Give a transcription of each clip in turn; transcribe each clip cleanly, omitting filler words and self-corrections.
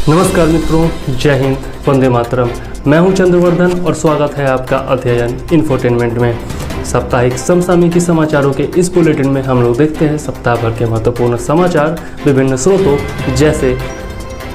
नमस्कार मित्रों, जय हिंद, वंदे मातरम। मैं हूं चंद्रवर्धन और स्वागत है आपका अध्ययन इन्फोटेनमेंट में। साप्ताहिक समसामयिकी समाचारों के इस बुलेटिन में हम लोग देखते हैं सप्ताह भर के महत्वपूर्ण समाचार विभिन्न स्रोतों जैसे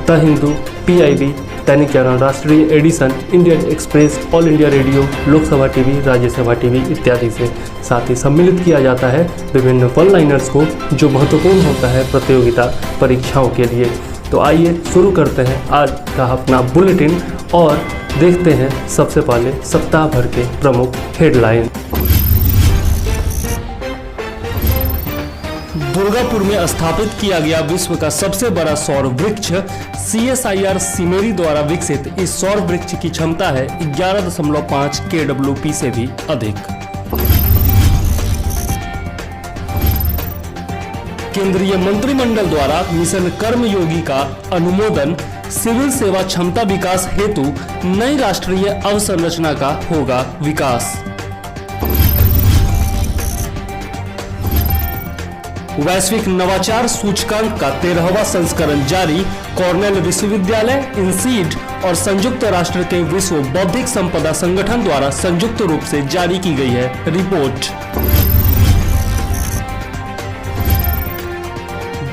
द हिंदू, PIB, दैनिक जागरण, राष्ट्रीय edition, Indian Express, All India Radio, Lok Sabha TV, Rajya Sabha TV इत्यादि से। साथ ही सम्मिलित किया जाता है विभिन्न वन लाइनर्स को जो महत्वपूर्ण होता है प्रतियोगिता परीक्षाओं के लिए। तो आइए शुरू करते हैं आज का अपना बुलेटिन और देखते हैं सबसे पहले सप्ताह भर के प्रमुख हेडलाइन। दुर्गापुर में स्थापित किया गया विश्व का सबसे बड़ा सौर वृक्ष। CSIR सिमेरी द्वारा विकसित इस सौर वृक्ष की क्षमता है 11.5 kWp से भी अधिक। केंद्रीय मंत्रिमंडल द्वारा मिशन कर्मयोगी का अनुमोदन। सिविल सेवा क्षमता विकास हेतु नई राष्ट्रीय अवसंरचना का होगा विकास। वैश्विक नवाचार सूचकांक का 13वां संस्करण जारी। कॉर्नेल विश्वविद्यालय, इनसीड और संयुक्त राष्ट्र के विश्व बौद्धिक संपदा संगठन द्वारा संयुक्त रूप से जारी की गई है रिपोर्ट।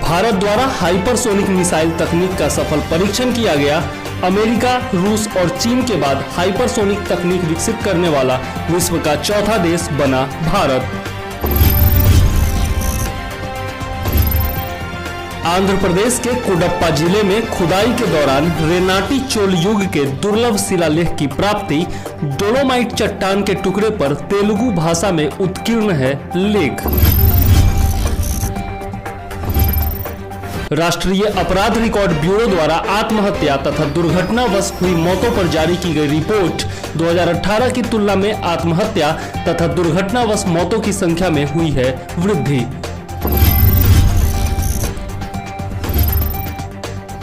भारत द्वारा हाइपरसोनिक मिसाइल तकनीक का सफल परीक्षण किया गया। अमेरिका, रूस और चीन के बाद हाइपरसोनिक तकनीक विकसित करने वाला विश्व का चौथा देश बना भारत। आंध्र प्रदेश के कुडप्पा जिले में खुदाई के दौरान रेनाटी चोल युग के दुर्लभ शिलालेख की प्राप्ति। डोलोमाइट चट्टान के टुकड़े पर तेलुगु भाषा में उत्कीर्ण है लेख। राष्ट्रीय अपराध रिकॉर्ड ब्यूरो द्वारा आत्महत्या तथा दुर्घटनावश हुई मौतों पर जारी की गई रिपोर्ट। 2018 की तुलना में आत्महत्या तथा दुर्घटनावश मौतों की संख्या में हुई है वृद्धि।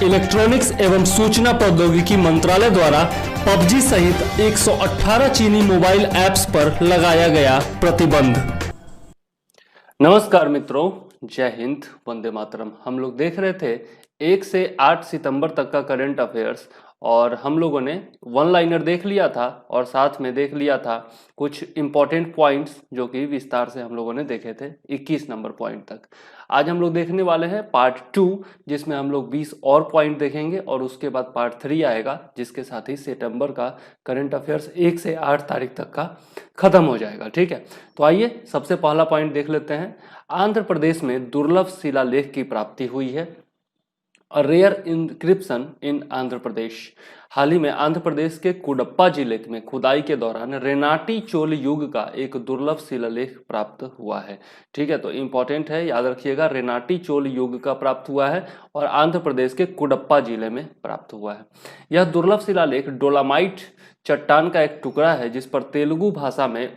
इलेक्ट्रॉनिक्स एवं सूचना प्रौद्योगिकी मंत्रालय द्वारा PUBG सहित 118 चीनी मोबाइल ऐप्स पर लगाया गया प्रतिबंध। नमस्कार मित्रों, जय हिंद, वंदे मातरम। हम लोग देख रहे थे 1 से 8 सितंबर तक का करंट अफेयर्स और हम लोगों ने वन लाइनर देख लिया था और साथ में देख लिया था कुछ इंपॉर्टेंट पॉइंट्स जो कि विस्तार से हम लोगों ने देखे थे 21 नंबर पॉइंट तक। आज हम लोग देखने वाले हैं पार्ट 2 जिसमें हम लोग 20 और पॉइंट देखेंगे और उसके बाद पार्ट 3 आएगा जिसके साथ ही सितंबर का करंट अफेयर्स 1 से 8 तारीख तक का खत्म हो जाएगा। ठीक है, तो आइए सबसे पहला पॉइंट देख लेते हैं। आंध्र प्रदेश में दुर्लभ शिलालेख की प्राप्ति हुई है। अ रेयर इंक्रिप्शन इन आंध्र प्रदेश। हाल ही में आंध्र प्रदेश के कुडप्पा जिले में खुदाई के दौरान रेनाटी चोल युग का एक दुर्लभ शिलालेख प्राप्त हुआ है। ठीक है, तो इंपॉर्टेंट है, याद रखिएगा, रेनाटी चोल युग का प्राप्त हुआ है और आंध्र प्रदेश के कुडप्पा जिले में प्राप्त हुआ है। यह दुर्लभ शिलालेख डोलामाइट चट्टान का एक टुकड़ा है जिस पर तेलुगु भाषा में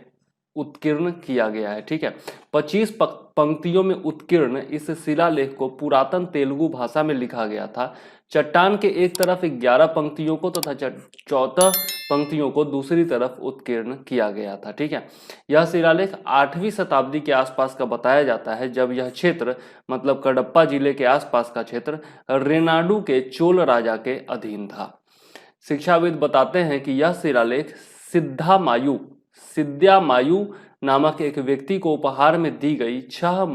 उत्कीर्ण किया गया है। ठीक है, 25 पंक्तियों में उत्कीर्ण इस शिलालेख को पुरातन तेलुगु भाषा में लिखा गया था। चट्टान के एक तरफ 11 पंक्तियों को तथा 14 पंक्तियों को दूसरी तरफ उत्कीर्ण किया गया था। ठीक है, यह शिलालेख 8वीं शताब्दी के आसपास का बताया जाता है जब यह क्षेत्र मतलब कडप्पा जिले के आसपास का क्षेत्र रेनाडू के चोल राजा के अधीन था। शिक्षाविद बताते हैं कि यह शिलालेख सिद्धामायु नामक एक व्यक्ति को उपहार में दी गई 6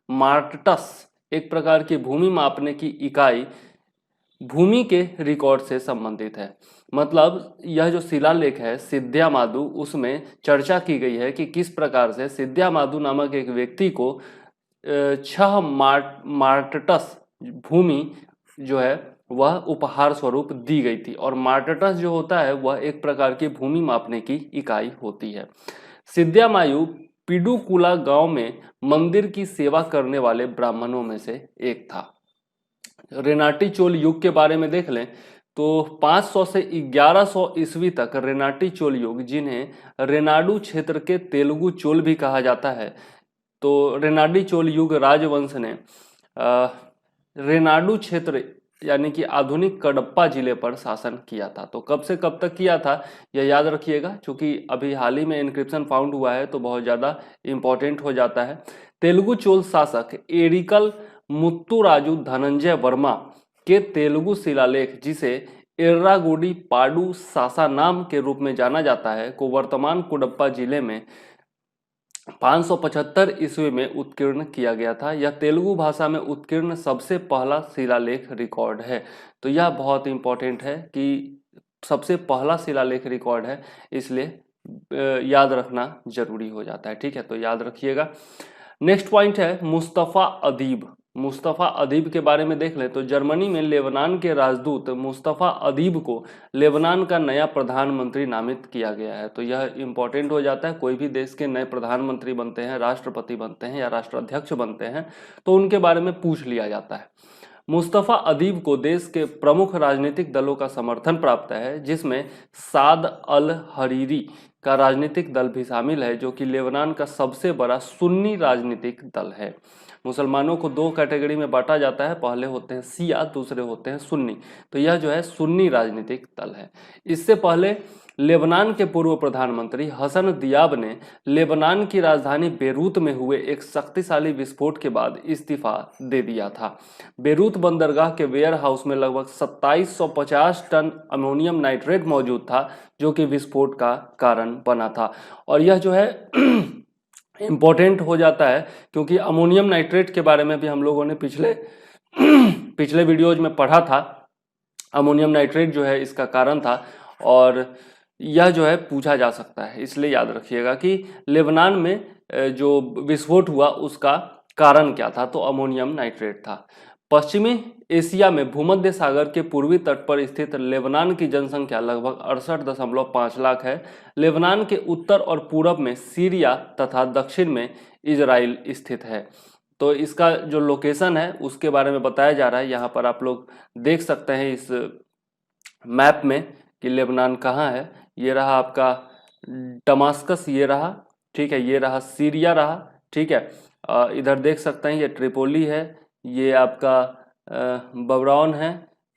मार्टस, एक प्रकार की भूमि मापने की इकाई, भूमि के रिकॉर्ड से संबंधित है। मतलब यह जो शिलालेख है सिद्धामादु, उसमें चर्चा की गई है कि किस प्रकार से सिद्धामादु नामक एक व्यक्ति को 6 मार्टस भूमि जो है वह उपहार स्वरूप दी गई थी और मार्टस जो होता है वह एक प्रकार की भूमि मापने की इकाई होती है। सिद्धामायु पिडुकुला गांव में मंदिर की सेवा करने वाले ब्राह्मणों में से एक था। रेनाटी चोल युग के बारे में देख लें तो 500 से 1100 ईस्वी तक रेनाटी चोल युग, जिन्हें रेनाडु क्षेत्र के तेलुगु चोल भी कहा जाता है, तो रेनाडी चोल युग राजवंश ने रेनाडु क्षेत्र यानी कि आधुनिक कडप्पा जिले पर शासन किया था। तो कब से कब तक किया था यह याद रखिएगा, क्योंकि अभी हाल ही में इनक्रिप्शन फाउंड हुआ है तो बहुत ज़्यादा इंपॉर्टेंट हो जाता है। तेलुगु चोल शासक एरिकल मुत्तुराजु धनंजय वर्मा के तेलुगु शिलालेख, जिसे एर्रागुडी पाडू सासानाम के रूप में जाना जाता है, को वर्तमान कुडप्पा जिले में 575 ईस्वी में उत्कीर्ण किया गया था। यह तेलुगु भाषा में उत्कीर्ण सबसे पहला शिलालेख रिकॉर्ड है। तो यह बहुत इंपॉर्टेंट है कि सबसे पहला शिलालेख रिकॉर्ड है, इसलिए याद रखना जरूरी हो जाता है। ठीक है, तो याद रखिएगा। नेक्स्ट पॉइंट है मुस्तफ़ा अदीब। मुस्तफ़ा अदीब के बारे में देख लें तो जर्मनी में लेबनान के राजदूत मुस्तफ़ा अदीब को लेबनान का नया प्रधानमंत्री नामित किया गया है। तो यह इंपॉर्टेंट हो जाता है, कोई भी देश के नए प्रधानमंत्री बनते हैं, राष्ट्रपति बनते हैं या राष्ट्राध्यक्ष बनते हैं, तो उनके बारे में पूछ लिया जाता है। मुस्तफ़ा अदीब को देश के प्रमुख राजनीतिक दलों का समर्थन प्राप्त है, जिसमें साद अल हरीरी का राजनीतिक दल भी शामिल है, जो कि लेबनान का सबसे बड़ा सुन्नी राजनीतिक दल है। मुसलमानों को दो कैटेगरी में बांटा जाता है, पहले होते हैं शिया, दूसरे होते हैं सुन्नी। तो यह जो है सुन्नी राजनीतिक दल है। इससे पहले लेबनान के पूर्व प्रधानमंत्री हसन दियाब ने लेबनान की राजधानी बेरूत में हुए एक शक्तिशाली विस्फोट के बाद इस्तीफा दे दिया था। बेरूत बंदरगाह के वेयर हाउस में लगभग 2750 टन अमोनियम नाइट्रेट मौजूद था, जो कि विस्फोट का कारण बना था। और यह जो है इम्पोर्टेंट हो जाता है, क्योंकि अमोनियम नाइट्रेट के बारे में भी हम लोगों ने पिछले वीडियोज में पढ़ा था। अमोनियम नाइट्रेट जो है इसका कारण था, और यह जो है पूछा जा सकता है, इसलिए याद रखिएगा कि लेबनान में जो विस्फोट हुआ उसका कारण क्या था, तो अमोनियम नाइट्रेट था। पश्चिमी एशिया में भूमध्य सागर के पूर्वी तट पर स्थित लेबनान की जनसंख्या लगभग 68.5 लाख है। लेबनान के उत्तर और पूरब में सीरिया तथा दक्षिण में इजराइल स्थित है। तो इसका जो लोकेशन है उसके बारे में बताया जा रहा है, यहाँ पर आप लोग देख सकते हैं इस मैप में कि लेबनान कहाँ है। ये रहा आपका दमास्कस, ये रहा, ठीक है, ये रहा सीरिया रहा, ठीक है। इधर देख सकते हैं ये ट्रिपोली है, ये आपका बबरौन है,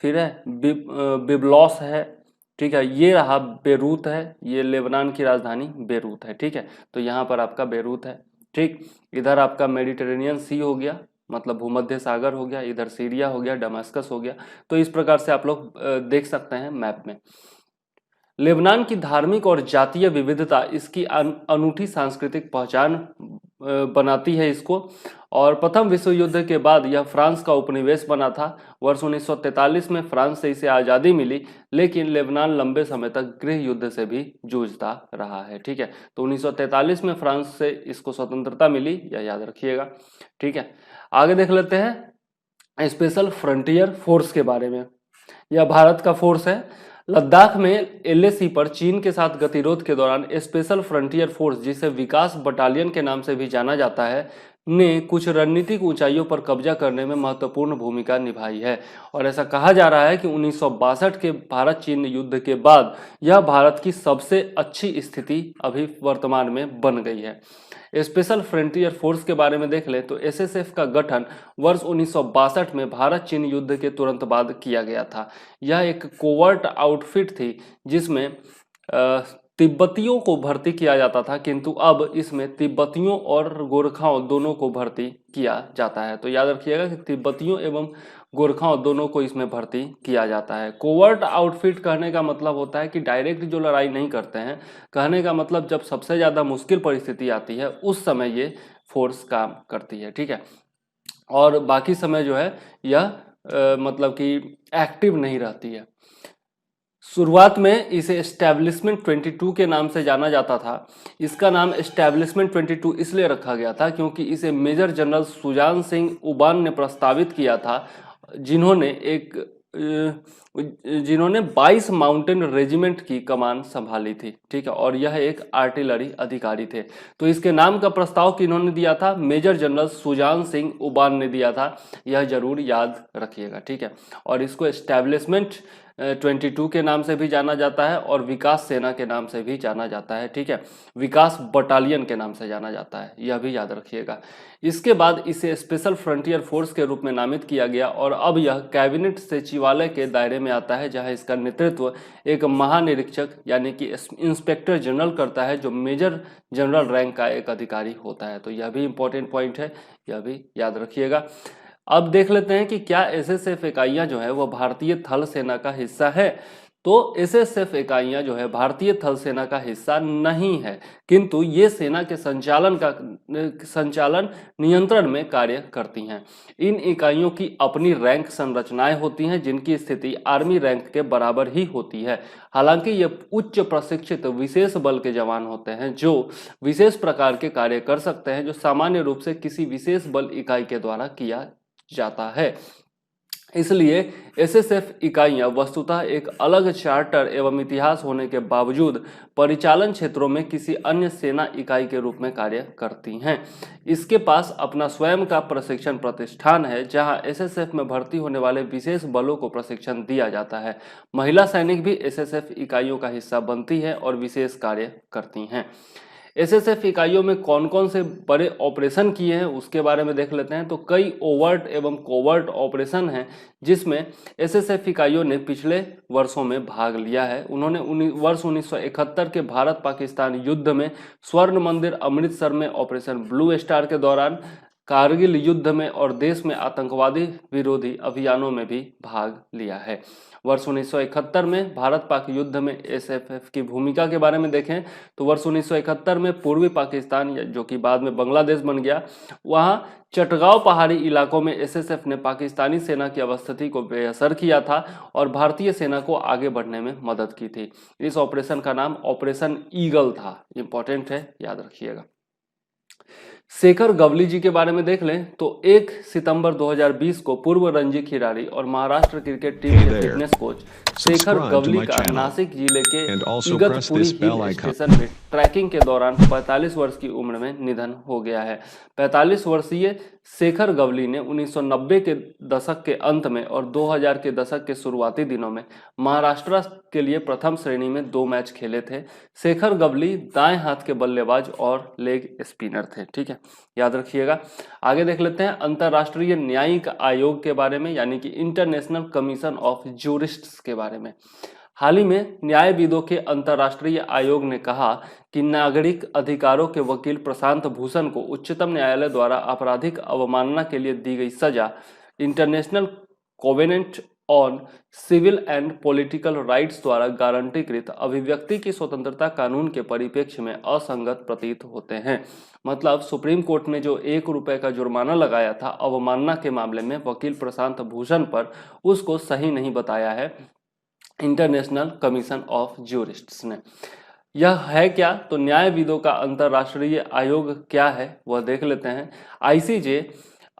फिर है बिबलॉस है, ठीक है, ये रहा बेरूत है, ये लेबनान की राजधानी बेरूत है, ठीक है। तो यहाँ पर आपका बेरूत है, ठीक। इधर आपका मेडिटेरेनियन सी हो गया, मतलब भूमध्य सागर हो गया, इधर सीरिया हो गया, दमास्कस हो गया। तो इस प्रकार से आप लोग देख सकते हैं मैप में। लेबनान की धार्मिक और जातीय विविधता इसकी अनूठी सांस्कृतिक पहचान बनाती है इसको, और प्रथम विश्व युद्ध के बाद यह फ्रांस का उपनिवेश बना था। वर्ष 1943 में फ्रांस से इसे आज़ादी मिली, लेकिन लेबनान लंबे समय तक गृह युद्ध से भी जूझता रहा है, ठीक है। तो 1943 में फ्रांस से इसको स्वतंत्रता मिली, यह याद रखिएगा, ठीक है। आगे देख लेते हैं स्पेशल फ्रंटियर फोर्स के बारे में। यह भारत का फोर्स है। लद्दाख में एलएसी पर चीन के साथ गतिरोध के दौरान स्पेशल फ्रंटियर फोर्स, जिसे विकास बटालियन के नाम से भी जाना जाता है, ने कुछ रणनीतिक ऊंचाइयों पर कब्जा करने में महत्वपूर्ण भूमिका निभाई है। और ऐसा कहा जा रहा है कि 1962 के भारत चीन युद्ध के बाद यह भारत की सबसे अच्छी स्थिति अभी वर्तमान में बन गई है। स्पेशल फ्रंटियर फोर्स के बारे में देख लें तो एसएसएफ का गठन वर्ष 1962 में भारत चीन युद्ध के तुरंत बाद किया गया था। यह एक कोवर्ट आउटफिट थी जिसमें तिब्बतियों को भर्ती किया जाता था, किंतु अब इसमें तिब्बतियों और गोरखाओं दोनों को भर्ती किया जाता है। तो याद रखिएगा कि तिब्बतियों एवं गोरखाओं दोनों को इसमें भर्ती किया जाता है। कोवर्ट आउटफिट कहने का मतलब होता है कि डायरेक्ट जो लड़ाई नहीं करते हैं, कहने का मतलब जब सबसे ज़्यादा मुश्किल परिस्थिति आती है उस समय ये फोर्स काम करती है, ठीक है। और बाकी समय जो है यह मतलब कि एक्टिव नहीं रहती है। शुरुआत में इसे एस्टैब्लिशमेंट 22 के नाम से जाना जाता था। इसका नाम एस्टैब्लिशमेंट 22 इसलिए रखा गया था क्योंकि इसे मेजर जनरल सुजान सिंह उबान ने प्रस्तावित किया था, जिन्होंने एक जिन्होंने 22 माउंटेन रेजिमेंट की कमान संभाली थी, ठीक है, और यह एक आर्टिलरी अधिकारी थे। तो इसके नाम का प्रस्ताव किन्होंने दिया था? मेजर जनरल सुजान सिंह उबान ने दिया था, यह जरूर याद रखिएगा, ठीक है। और इसको एस्टैब्लिशमेंट 22 के नाम से भी जाना जाता है और विकास सेना के नाम से भी जाना जाता है, ठीक है, विकास बटालियन के नाम से जाना जाता है, यह भी याद रखिएगा। इसके बाद इसे स्पेशल फ्रंटियर फोर्स के रूप में नामित किया गया और अब यह कैबिनेट सचिवालय के दायरे में आता है, जहां इसका नेतृत्व एक महानिरीक्षक यानी कि इंस्पेक्टर जनरल करता है, जो मेजर जनरल रैंक का एक अधिकारी होता है। तो यह भी इंपॉर्टेंट पॉइंट है, यह भी याद रखिएगा। अब देख लेते हैं कि क्या एसएसएफ इकाइयां जो है वो भारतीय थल सेना का हिस्सा है। तो एसएसएफ इकाइयां जो है भारतीय थल सेना का हिस्सा नहीं है, किंतु ये सेना के संचालन नियंत्रण में कार्य करती हैं। इन इकाइयों की अपनी रैंक संरचनाएं होती हैं, जिनकी स्थिति आर्मी रैंक के बराबर ही होती है। हालांकि ये उच्च प्रशिक्षित विशेष बल के जवान होते हैं, जो विशेष प्रकार के कार्य कर सकते हैं, जो सामान्य रूप से किसी विशेष बल इकाई के द्वारा किया जाता है। इसलिए एसएसएफ इकाइयां वस्तुतः एक अलग चार्टर एवं इतिहास होने के बावजूद परिचालन क्षेत्रों में किसी अन्य सेना इकाई के रूप में कार्य करती हैं। इसके पास अपना स्वयं का प्रशिक्षण प्रतिष्ठान है, जहां एसएसएफ में भर्ती होने वाले विशेष बलों को प्रशिक्षण दिया जाता है। महिला सैनिक भी एसएसएफ इकाइयों का हिस्सा बनती है और विशेष कार्य करती हैं। एसएसएफ इकाइयों में कौन कौन से बड़े ऑपरेशन किए हैं उसके बारे में देख लेते हैं। तो कई ओवर्ट एवं कोवर्ट ऑपरेशन हैं, जिसमें एसएसएफ इकाइयों ने पिछले वर्षों में भाग लिया है। उन्होंने वर्ष 1971 के भारत पाकिस्तान युद्ध में स्वर्ण मंदिर अमृतसर में ऑपरेशन ब्लू स्टार के दौरान, कारगिल युद्ध में और देश में आतंकवादी विरोधी अभियानों में भी भाग लिया है। वर्ष 1971 में भारत पाक युद्ध में एसएसएफ की भूमिका के बारे में देखें तो वर्ष 1971 में पूर्वी पाकिस्तान, जो कि बाद में बांग्लादेश बन गया, वहां चटगांव पहाड़ी इलाकों में एसएसएफ ने पाकिस्तानी सेना की अवस्थिति को बेअसर किया था और भारतीय सेना को आगे बढ़ने में मदद की थी। इस ऑपरेशन का नाम ऑपरेशन ईगल था। इंपॉर्टेंट है, याद रखिएगा। शेखर गवली जी के बारे में देख लें तो 1 सितंबर 2020 को पूर्व रणजी खिलाड़ी और महाराष्ट्र क्रिकेट टीम के फिटनेस कोच शेखर गवली का नासिक जिले के इगतपुरी हिल स्टेशन में ट्रैकिंग के दौरान 45 वर्ष की उम्र में निधन हो गया है। 45 वर्षीय शेखर गवली ने 1990 के दशक के अंत में और 2000 के दशक के शुरुआती दिनों में महाराष्ट्र के लिए प्रथम श्रेणी में 2 मैच खेले थे। शेखर गवली दाएं हाथ के बल्लेबाज और लेग स्पिनर थे, ठीक है, याद रखिएगा। आगे देख लेते हैं अंतर्राष्ट्रीय न्यायिक आयोग के बारे में, यानी कि इंटरनेशनल कमीशन ऑफ ज्यूरिस्ट्स के बारे में। हाल ही में न्यायविदों के अंतर्राष्ट्रीय आयोग ने कहा कि नागरिक अधिकारों के वकील प्रशांत भूषण को उच्चतम न्यायालय द्वारा आपराधिक अवमानना के लिए दी गई सजा International Covenant on Civil and Political Rights द्वारा गारंटीकृत अभिव्यक्ति की स्वतंत्रता कानून के परिप्रेक्ष्य में असंगत प्रतीत होते हैं। मतलब सुप्रीम कोर्ट ने जो 1 रुपए का जुर्माना लगाया था अवमानना के मामले में वकील प्रशांत भूषण पर, उसको सही नहीं बताया है इंटरनेशनल कमीशन ऑफ ज्यूरिस्ट्स ने। यह है क्या? तो न्यायविदों का अंतर्राष्ट्रीय आयोग क्या है वह देख लेते हैं। आईसीजे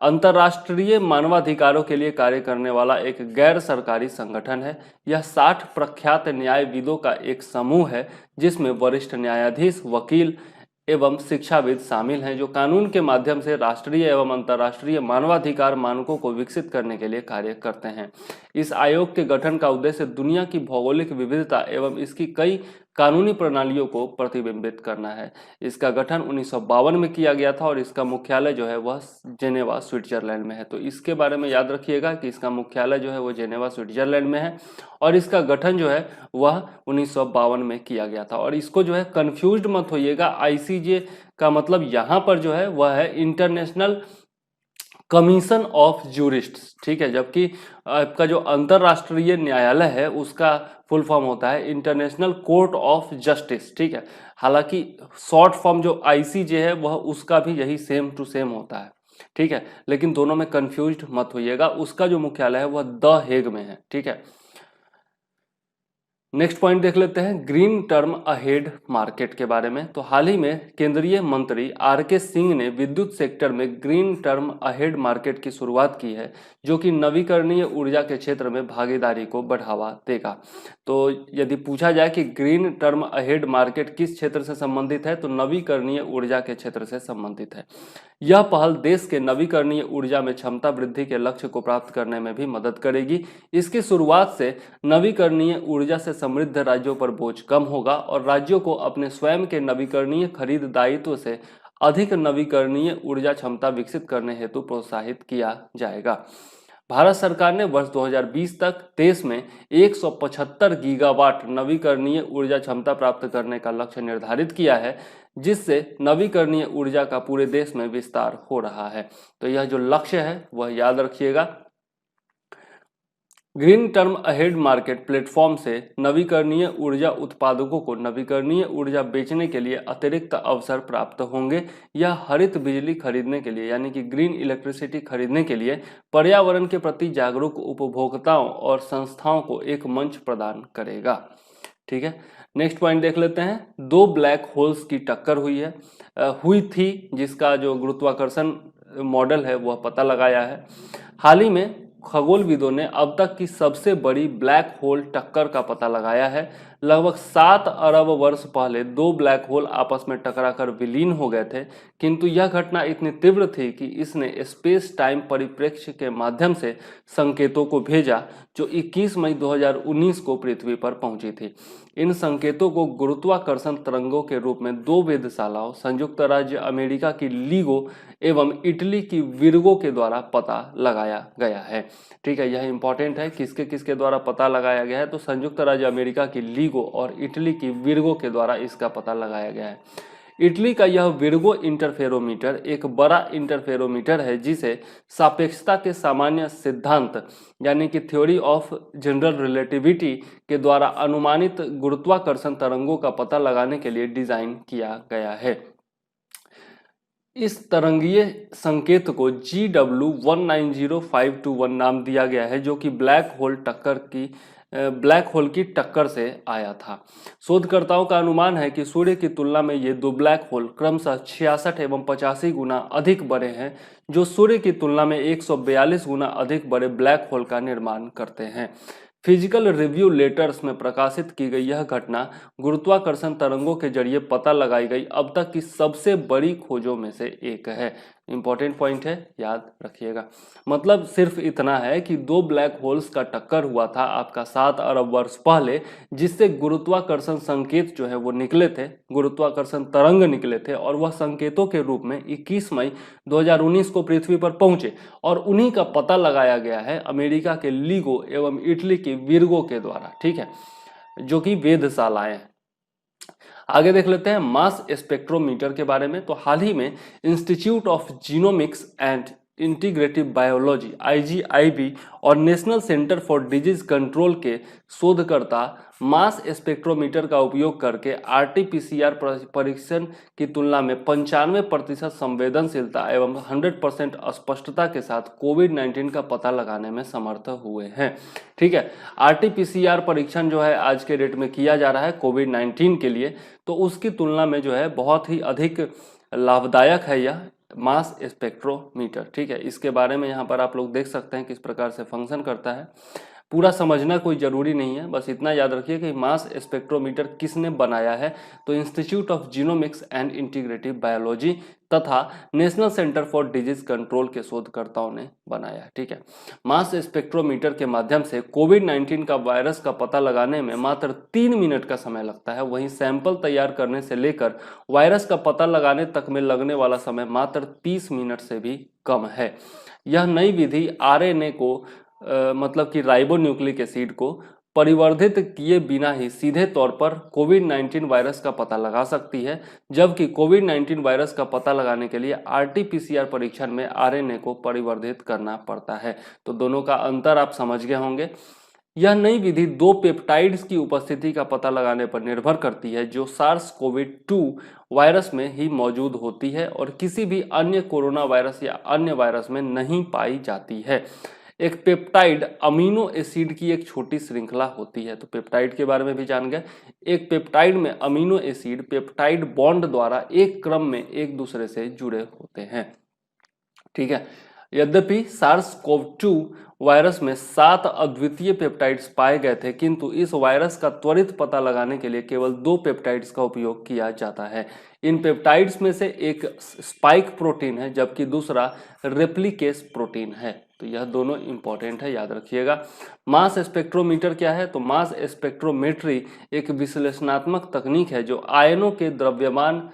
अंतर्राष्ट्रीय मानवाधिकारों के लिए कार्य करने वाला एक गैर सरकारी संगठन है। यह 60 प्रख्यात न्यायविदों का एक समूह है, जिसमें वरिष्ठ न्यायाधीश, वकील एवं शिक्षाविद शामिल हैं, जो कानून के माध्यम से राष्ट्रीय एवं अंतर्राष्ट्रीय मानवाधिकार मानकों को विकसित करने के लिए कार्य करते हैं। इस आयोग के गठन का उद्देश्य दुनिया की भौगोलिक विविधता एवं इसकी कई कानूनी प्रणालियों को प्रतिबिंबित करना है। इसका गठन 1952 में किया गया था और इसका मुख्यालय जो है वह जेनेवा स्विट्जरलैंड में है। तो इसके बारे में याद रखिएगा कि इसका मुख्यालय जो है वह जेनेवा स्विट्जरलैंड में है और इसका गठन जो है वह 1952 में किया गया था। और इसको जो है कंफ्यूज्ड मत होइएगा, आईसीजे का मतलब यहाँ पर जो है वह है इंटरनेशनल कमीशन ऑफ ज्यूरिस्ट्स, ठीक है, जबकि आपका जो अंतरराष्ट्रीय न्यायालय है उसका फुल फॉर्म होता है इंटरनेशनल कोर्ट ऑफ जस्टिस, ठीक है। हालांकि शॉर्ट फॉर्म जो आईसीजे है वह उसका भी यही सेम टू सेम होता है, ठीक है, लेकिन दोनों में कंफ्यूज्ड मत होइएगा। उसका जो मुख्यालय है वह द हेग में है, ठीक है। नेक्स्ट पॉइंट देख लेते हैं ग्रीन टर्म अहेड मार्केट के बारे में। तो हाल ही में केंद्रीय मंत्री आर.के. सिंह ने विद्युत सेक्टर में ग्रीन टर्म अहेड मार्केट की शुरुआत की है, जो कि नवीकरणीय ऊर्जा के क्षेत्र में भागीदारी को बढ़ावा देगा। तो यदि पूछा जाए कि ग्रीन टर्म अहेड मार्केट किस क्षेत्र से संबंधित है, तो नवीकरणीय ऊर्जा के क्षेत्र से संबंधित है। यह पहल देश के नवीकरणीय ऊर्जा में क्षमता वृद्धि के लक्ष्य को प्राप्त करने में भी मदद करेगी। इसकी शुरुआत से नवीकरणीय ऊर्जा से समृद्ध राज्यों पर बोझ कम होगा और राज्यों को अपने स्वयं के नवीकरणीय खरीद दायित्व से अधिक नवीकरणीय ऊर्जा क्षमता विकसित करने हेतु प्रोत्साहित किया जाएगा। भारत सरकार ने वर्ष 2020 तक देश में 175 गीगावाट नवीकरणीय ऊर्जा क्षमता प्राप्त करने का लक्ष्य निर्धारित किया है, जिससे नवीकरणीय ऊर्जा का पूरे देश में विस्तार हो रहा है। तो यह जो लक्ष्य है वह याद रखिएगा। Green term ahead market platform से नवीकरणीय ऊर्जा उत्पादकों को नवीकरणीय ऊर्जा बेचने के लिए अतिरिक्त अवसर प्राप्त होंगे। यह हरित बिजली खरीदने के लिए यानी कि ग्रीन इलेक्ट्रिसिटी खरीदने के लिए पर्यावरण के प्रति जागरूक उपभोक्ताओं और संस्थाओं को एक मंच प्रदान करेगा। ठीक है, नेक्स्ट पॉइंट देख लेते हैं। दो ब्लैक होल्स की टक्कर हुई थी, जिसका जो गुरुत्वाकर्षण मॉडल है वह पता लगाया है। हाल ही में खगोलविदों ने अब तक की सबसे बड़ी ब्लैक होल टक्कर का पता लगाया है। लगभग 7 अरब वर्ष पहले दो ब्लैक होल आपस में टकराकर विलीन हो गए थे, किंतु यह घटना इतनी तीव्र थी कि इसने स्पेस टाइम परिप्रेक्ष्य के माध्यम से संकेतों को भेजा, जो 21 मई 2019 को पृथ्वी पर पहुंची थी। इन संकेतों को गुरुत्वाकर्षण तरंगों के रूप में दो वेधशालाओं संयुक्त राज्य अमेरिका की लीगो एवं इटली की विर्गो के द्वारा पता लगाया गया है। ठीक है, यह इंपॉर्टेंट है, किसके किसके द्वारा पता लगाया गया है, तो संयुक्त राज्य अमेरिका की लीगो और इटली की विर्गो के द्वारा इसका पता लगाया गया है। इटली का यह विर्गो इंटरफेरोमीटर एक बड़ा इंटरफेरोमीटर है, जिसे सापेक्षता के सामान्य सिद्धांत यानी कि थ्योरी ऑफ जनरल रिलेटिविटी के द्वारा अनुमानित गुरुत्वाकर्षण तरंगों का पता लगाने के लिए डिजाइन किया गया है। इस तरंगीय संकेत को GW190521 नाम दिया गया है, जो कि ब्लैक होल की टक्कर से आया था। शोधकर्ताओं का अनुमान है कि सूर्य की तुलना में ये दो ब्लैक होल क्रमशः 66 एवं 85 गुना अधिक बड़े हैं, जो सूर्य की तुलना में 142 गुना अधिक बड़े ब्लैक होल का निर्माण करते हैं। फिजिकल रिव्यू लेटर्स में प्रकाशित की गई यह घटना गुरुत्वाकर्षण तरंगों के जरिए पता लगाई गई अब तक की सबसे बड़ी खोजों में से एक है। इंपॉर्टेंट पॉइंट है, याद रखिएगा। मतलब सिर्फ इतना है कि दो ब्लैक होल्स का टक्कर हुआ था आपका 7 अरब वर्ष पहले, जिससे गुरुत्वाकर्षण संकेत जो है वो निकले थे, गुरुत्वाकर्षण तरंग निकले थे, और वह संकेतों के रूप में 21 मई 2019 को पृथ्वी पर पहुंचे, और उन्हीं का पता लगाया गया है अमेरिका के लीगो एवं इटली की विर्गो के द्वारा। ठीक है, जो कि वेधशालाएं हैं। आगे देख लेते हैं मास स्पेक्ट्रोमीटर के बारे में। तो हाल ही में institute of genomics and integrative biology IGIB और national centre for disease control के शोधकर्ता मास स्पेक्ट्रोमीटर का उपयोग करके RT-PCR परीक्षण की तुलना में 95% संवेदनशीलता एवं 100% स्पष्टता के साथ कोविड-19 का पता लगाने में समर्थ हुए हैं। ठीक है, RT-PCR परीक्षण जो है आज के डेट में किया जा रहा है कोविड-19 के लिए, तो उसकी तुलना में जो है बहुत ही अधिक लाभदायक है यह मास स्पेक्ट्रोमीटर। ठीक है, इसके बारे में यहाँ पर आप लोग देख सकते हैं किस प्रकार से फंक्शन करता है। पूरा समझना कोई ज़रूरी नहीं है, बस इतना याद रखिए कि मास स्पेक्ट्रोमीटर किसने बनाया है, तो institute of genomics and integrative biology तथा national centre for disease control के शोधकर्ताओं ने बनाया है। ठीक है, मास स्पेक्ट्रोमीटर के माध्यम से कोविड-19 का वायरस का पता लगाने में मात्र 3 मिनट का समय लगता है, वहीं सैंपल तैयार करने से लेकर वायरस का पता लगाने तक में लगने वाला समय मात्र 30 मिनट से भी कम है। यह नई विधि RNA को मतलब कि राइबोन्यूक्लिक एसिड को परिवर्धित किए बिना ही सीधे तौर पर कोविड-19 वायरस का पता लगा सकती है, जबकि कोविड-19 वायरस का पता लगाने के लिए RT-PCR परीक्षण में RNA को परिवर्धित करना पड़ता है। तो दोनों का अंतर आप समझ गए होंगे। यह नई विधि दो पेप्टाइड्स की उपस्थिति का पता लगाने पर निर्भर करती है, जो SARS-CoV-2 वायरस में ही मौजूद होती है और किसी भी अन्य कोरोना वायरस या अन्य वायरस में नहीं पाई जाती है। एक पेप्टाइड अमीनो एसिड की एक छोटी श्रृंखला होती है। तो पेप्टाइड के बारे में भी जान गए। एक पेप्टाइड में अमीनो एसिड पेप्टाइड बॉन्ड द्वारा एक क्रम में एक दूसरे से जुड़े होते हैं। ठीक है, यद्यपि सार्स कोव 2 वायरस में 7 अद्वितीय पेप्टाइड्स पाए गए थे, किंतु इस वायरस का त्वरित पता लगाने के लिए केवल 2 पेप्टाइड्स का उपयोग किया जाता है। इन पेप्टाइड्स में से एक स्पाइक प्रोटीन है जबकि दूसरा रेप्लिकेस प्रोटीन है। तो यह दोनों इंपॉर्टेंट है, याद रखिएगा। मास स्पेक्ट्रोमीटर क्या है? तो मास स्पेक्ट्रोमेट्री एक विश्लेषणात्मक तकनीक है जो आयनों के द्रव्यमान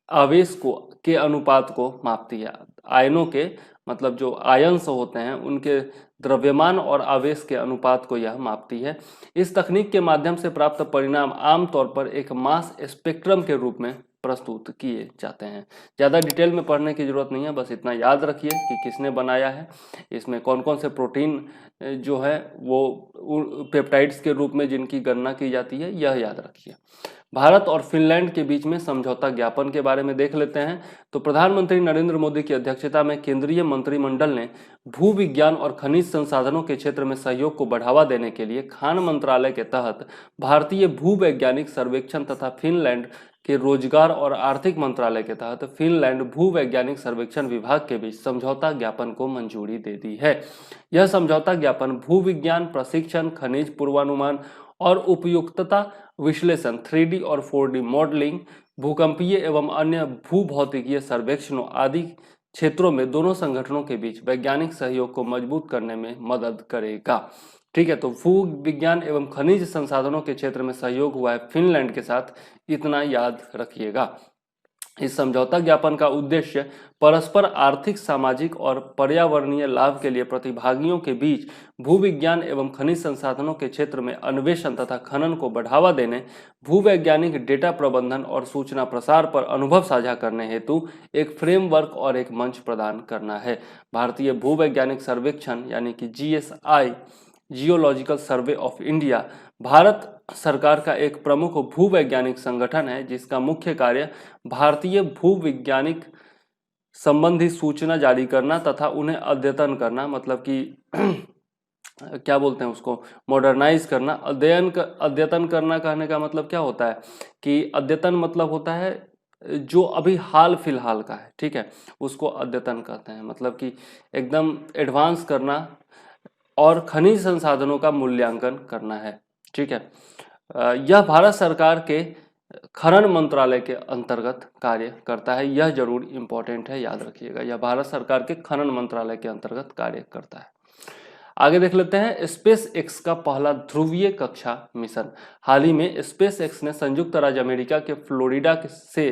आवेश को के अनुपात को मापती है। आयनों के मतलब जो आयंस होते हैं उनके द्रव्यमान और आवेश के अनुपात को यह मापती है। इस तकनीक के माध्यम से प्राप्त परिणाम आमतौर पर एक मास स्पेक्ट्रम के रूप में प्रस्तुत किए जाते हैं। ज़्यादा डिटेल में पढ़ने की जरूरत नहीं है, बस इतना याद रखिए कि किसने बनाया है, इसमें कौन कौन से प्रोटीन जो है वो पेप्टाइड्स के रूप में जिनकी गणना की जाती है, यह याद रखिए। भारत और फिनलैंड के बीच में समझौता ज्ञापन के बारे में देख लेते हैं। तो प्रधानमंत्री नरेंद्र मोदी की अध्यक्षता में केंद्रीय मंत्रिमंडल ने भू विज्ञान और खनिज संसाधनों के क्षेत्र में सहयोग को बढ़ावा देने के लिए खान मंत्रालय के तहत भारतीय भूवैज्ञानिक सर्वेक्षण तथा फिनलैंड के रोजगार और आर्थिक मंत्रालय के तहत फिनलैंड भूवैज्ञानिक सर्वेक्षण विभाग के बीच समझौता ज्ञापन को मंजूरी दे दी है। यह समझौता ज्ञापन भू विज्ञान प्रशिक्षण, खनिज पूर्वानुमान और उपयुक्तता विश्लेषण, 3D और 4D मॉडलिंग, भूकंपीय एवं अन्य भूभौतिकीय सर्वेक्षणों आदि क्षेत्रों में दोनों संगठनों के बीच वैज्ञानिक सहयोग को मजबूत करने में मदद करेगा। ठीक है, तो भू विज्ञान एवं खनिज संसाधनों के क्षेत्र में सहयोग हुआ है फिनलैंड के साथ, इतना याद रखिएगा। इस समझौता ज्ञापन का उद्देश्य परस्पर आर्थिक, सामाजिक और पर्यावरणीय लाभ के लिए प्रतिभागियों के बीच भूविज्ञान एवं खनिज संसाधनों के क्षेत्र में अन्वेषण तथा खनन को बढ़ावा देने, भूवैज्ञानिक डेटा प्रबंधन और सूचना प्रसार पर अनुभव साझा करने हेतु एक फ्रेमवर्क और एक मंच प्रदान करना है। भारतीय भूवैज्ञानिक सर्वेक्षण यानी कि GSI, geological survey of India, Bharat सरकार का एक प्रमुख भूवैज्ञानिक संगठन है जिसका मुख्य कार्य भारतीय भूविज्ञानिक संबंधी सूचना जारी करना तथा उन्हें अद्यतन करना, मतलब कि क्या बोलते हैं उसको, मॉडर्नाइज करना। अद्यतन करना कहने का मतलब क्या होता है कि अद्यतन मतलब होता है जो अभी हाल फिलहाल का है, ठीक है, उसको अद्यतन कहते हैं, मतलब कि एकदम एडवांस करना और खनिज संसाधनों का मूल्यांकन करना है। ठीक है, यह भारत सरकार के खनन मंत्रालय के अंतर्गत कार्य करता है, यह जरूर इंपॉर्टेंट है, याद रखिएगा, यह भारत सरकार के खनन मंत्रालय के अंतर्गत कार्य करता है। आगे देख लेते हैं स्पेस एक्स का पहला ध्रुवीय कक्षा मिशन। हाल ही में स्पेस एक्स ने संयुक्त राज्य अमेरिका के फ्लोरिडा से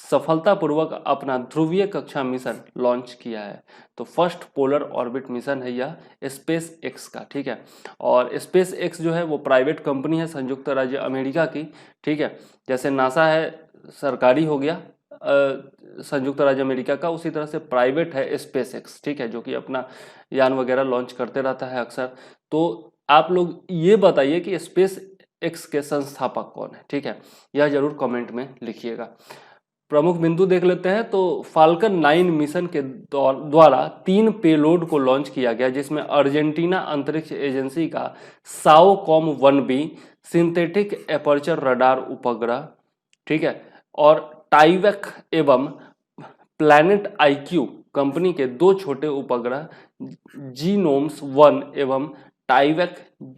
सफलतापूर्वक अपना ध्रुवीय कक्षा मिशन लॉन्च किया है। तो फर्स्ट पोलर ऑर्बिट मिशन है यह स्पेस एक्स का। ठीक है, और स्पेस एक्स जो है वो प्राइवेट कंपनी है संयुक्त राज्य अमेरिका की। ठीक है, जैसे नासा है सरकारी हो गया संयुक्त राज्य अमेरिका का, उसी तरह से प्राइवेट है स्पेस एक्स। ठीक है, जो कि अपना यान वगैरह लॉन्च करते रहता है अक्सर। तो आप लोग ये बताइए कि स्पेस एक्स के संस्थापक कौन है। ठीक है, यह जरूर कमेंट में लिखिएगा। प्रमुख बिंदु देख लेते हैं। तो फाल्कन 9 मिशन के द्वारा 3 पेलोड को लॉन्च किया गया, जिसमें अर्जेंटीना अंतरिक्ष एजेंसी का साओकॉम 1B सिंथेटिक एपर्चर रडार उपग्रह, ठीक है, और टाइवेक एवं प्लैनेट IQ कंपनी के 2 छोटे उपग्रह जीनोम्स 1 एवं टाइवेक